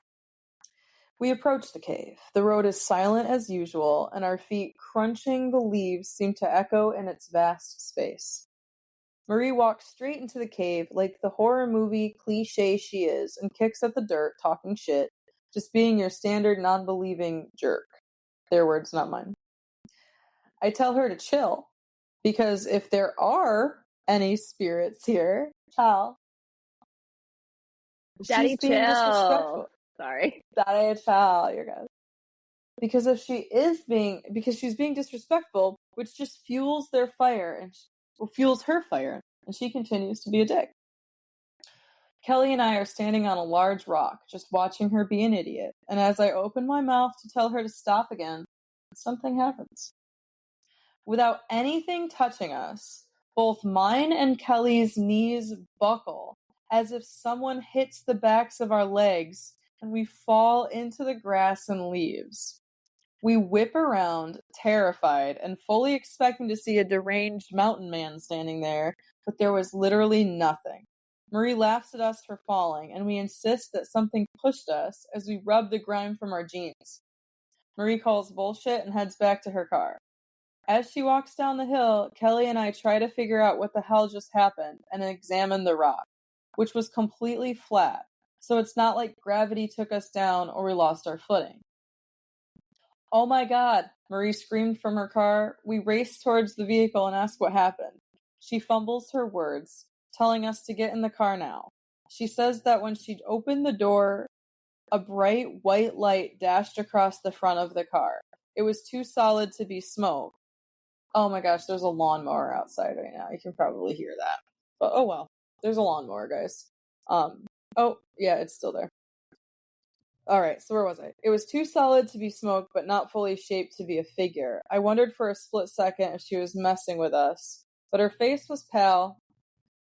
S1: We approach the cave. The road is silent as usual, and our feet crunching the leaves seem to echo in its vast space. Marie walks straight into the cave like the horror movie cliché she is and kicks at the dirt, talking shit, just being your standard non-believing jerk. Their words, not mine. I tell her to chill, because if there are any spirits here, child,
S2: Daddy,
S1: she's being disrespectful.
S2: chill. Sorry.
S1: Daddy, child, you're good. Because she's being disrespectful, which just fuels their fire and fuels her fire, and she continues to be a dick. Kelly and I are standing on a large rock, just watching her be an idiot, and as I open my mouth to tell her to stop again, something happens. Without anything touching us, both mine and Kelly's knees buckle, as if someone hits the backs of our legs, and we fall into the grass and leaves. We whip around, terrified, and fully expecting to see a deranged mountain man standing there, but there was literally nothing. Marie laughs at us for falling, and we insist that something pushed us as we rub the grime from our jeans. Marie calls bullshit and heads back to her car. As she walks down the hill, Kelly and I try to figure out what the hell just happened and examine the rock, which was completely flat, so it's not like gravity took us down or we lost our footing. Oh my god, Marie screamed from her car. We race towards the vehicle and ask what happened. She fumbles her words, telling us to get in the car now. She says that when she opened the door, a bright white light dashed across the front of the car. It was too solid to be smoke. Oh my gosh, there's a lawnmower outside right now. You can probably hear that. But oh well, there's a lawnmower, guys. Oh yeah, it's still there. Alright, so where was I? It was too solid to be smoke, but not fully shaped to be a figure. I wondered for a split second if she was messing with us, but her face was pale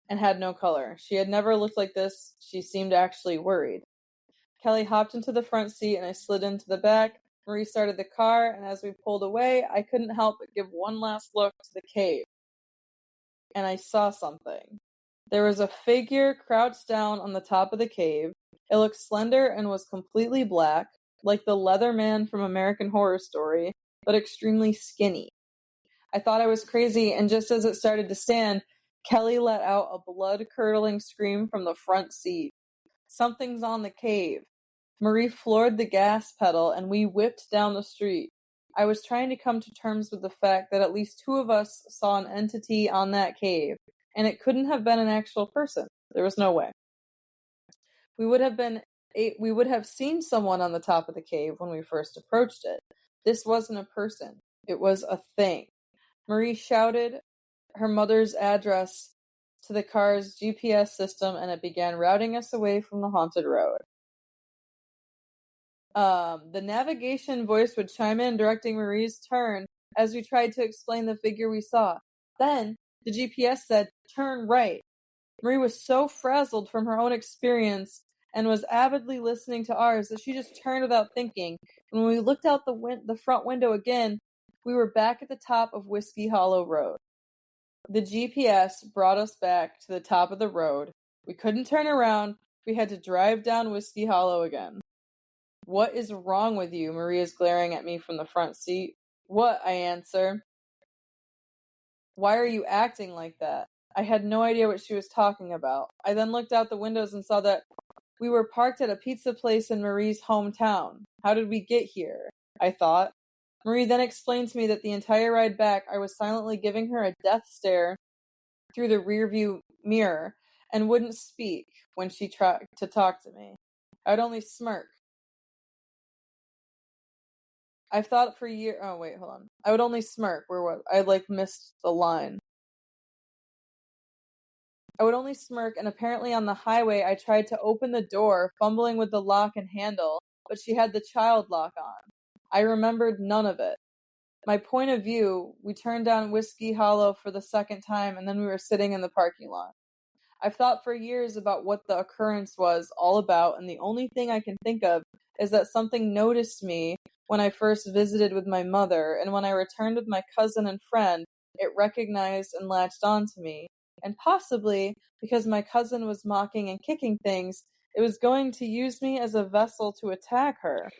S1: and had no color. She had never looked like this. She seemed actually worried. Kelly hopped into the front seat and I slid into the back. Marie started the car, and as we pulled away, I couldn't help but give one last look to the cave. And I saw something. There was a figure crouched down on the top of the cave. It looked slender and was completely black, like the leather man from American Horror Story, but extremely skinny. I thought I was crazy, and just as it started to stand, Kelly let out a blood-curdling scream from the front seat. Something's on the cave. Marie floored the gas pedal, and we whipped down the street. I was trying to come to terms with the fact that at least two of us saw an entity on that cave, and it couldn't have been an actual person. There was no way. We would have seen someone on the top of the cave when we first approached it. This wasn't a person. It was a thing. Marie shouted her mother's address to the car's GPS system and it began routing us away from the haunted road. The navigation voice would chime in, directing Marie's turn as we tried to explain the figure we saw. Then, the GPS said, "Turn right." Marie was so frazzled from her own experience and was avidly listening to ours that she just turned without thinking. And when we looked out the front window again, we were back at the top of Whiskey Hollow Road. The GPS brought us back to the top of the road. We couldn't turn around. We had to drive down Whiskey Hollow again. "What is wrong with you?" Marie is glaring at me from the front seat. "What?" I answer. "Why are you acting like that?" I had no idea what she was talking about. I then looked out the windows and saw that we were parked at a pizza place in Marie's hometown. How did we get here? I thought. Marie then explained to me that the entire ride back I was silently giving her a death stare through the rearview mirror and wouldn't speak when she tried to talk to me. I'd only smirk. I've thought for years. Oh, wait, hold on. I would only smirk. Where was I? Missed the line. I would only smirk, and apparently on the highway I tried to open the door, fumbling with the lock and handle, but she had the child lock on. I remembered none of it. My point of view, we turned down Whiskey Hollow for the second time, and then we were sitting in the parking lot. I've thought for years about what the occurrence was all about, and the only thing I can think of is that something noticed me when I first visited with my mother, and when I returned with my cousin and friend, it recognized and latched onto me. And possibly, because my cousin was mocking and kicking things, it was going to use me as a vessel to attack her.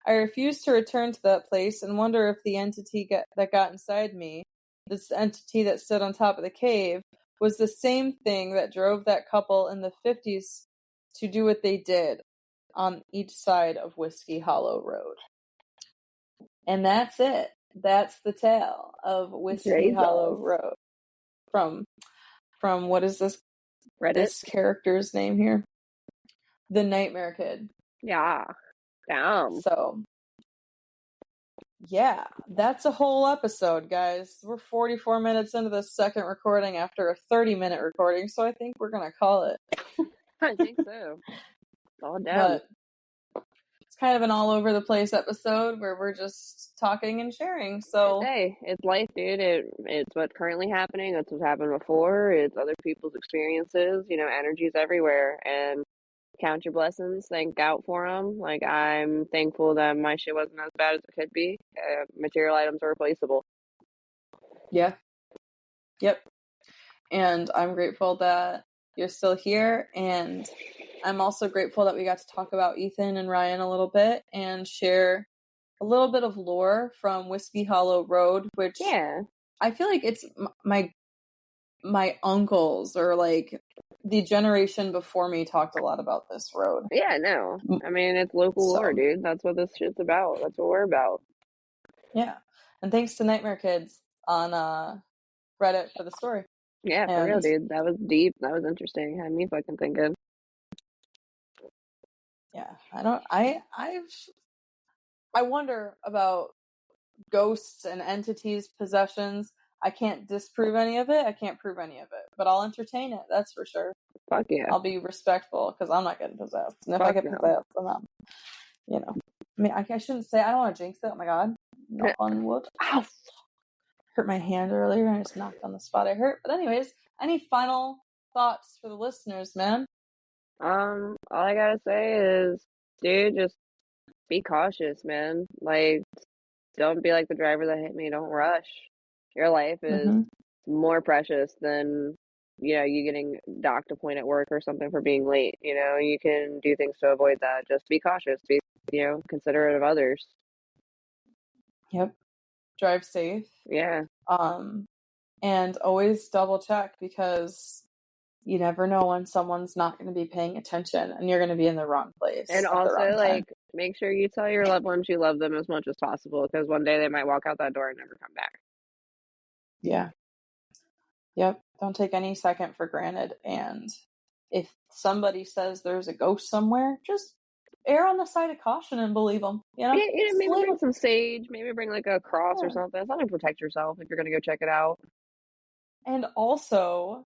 S1: I refused to return to that place and wonder if the entity that got inside me, this entity that stood on top of the cave, was the same thing that drove that couple in the 50s to do what they did on each side of Whiskey Hollow Road. And that's it. That's the tale of Whiskey Hollow Road. From what is this
S2: Reddit?
S1: This character's name here? The Nightmare Kid.
S2: Yeah. Damn.
S1: So, yeah, that's a whole episode, guys. We're 44 minutes into the second recording after a 30-minute recording, so I think we're gonna call it.
S2: I think so. It's all done.
S1: But it's kind of an all over the place episode where we're just talking and sharing. So
S2: hey, it's life, dude. It's what's currently happening. It's what's happened before. It's other people's experiences. Energy's everywhere, and count your blessings. Thank out for them. Like, I'm thankful that my shit wasn't as bad as it could be. Material items are replaceable.
S1: yeah, yep. And I'm grateful that you're still here, and I'm also grateful that we got to talk about Ethan and Ryan a little bit and share a little bit of lore from Whiskey Hollow Road, which I feel like it's my uncles or the generation before me talked a lot about this road.
S2: Yeah, no. I mean, it's local lore, dude. That's what this shit's about. That's what we're about.
S1: Yeah. And thanks to Nightmare Kids on Reddit for the story.
S2: Yeah, for real, dude. That was deep. That was interesting. Had me fucking thinking.
S1: Yeah. I wonder about ghosts and entities, possessions. I can't disprove any of it. I can't prove any of it. But I'll entertain it, that's for sure.
S2: Fuck yeah.
S1: I'll be respectful because I'm not getting possessed. And if I get possessed, then I mean, I shouldn't say, I don't want to jinx it. Oh my god. Knock on wood. Ow! Hurt my hand earlier and I just knocked on the spot I hurt. But anyways, any final thoughts for the listeners, man?
S2: All I gotta say is, dude, just be cautious, man. Like, don't be like the driver that hit me. Don't rush. Your life is more precious than, you getting docked a point at work or something for being late. You can do things to avoid that. Just be cautious. Be, considerate of others.
S1: Yep. Drive safe.
S2: Yeah.
S1: And always double check because you never know when someone's not going to be paying attention and you're going to be in the wrong place.
S2: And also, make sure you tell your loved ones you love them as much as possible because one day they might walk out that door and never come back.
S1: Yeah. Yep. Don't take any second for granted. And if somebody says there's a ghost somewhere, just err on the side of caution and believe them.
S2: Yeah, maybe bring some sage. Maybe bring a cross or something. Something to protect yourself if you're going to go check it out.
S1: And also,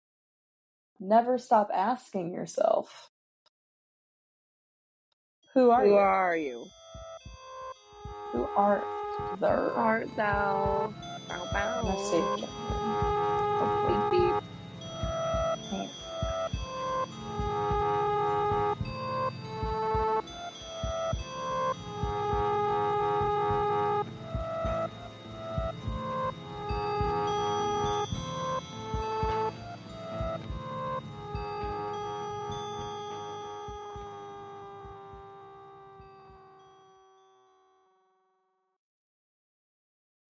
S1: Never stop asking yourself, who are
S2: Who
S1: you?
S2: are you?
S1: Who art
S2: Who
S1: thou?
S2: art thou? Bow
S1: I'm gonna save
S2: bow.
S1: gender.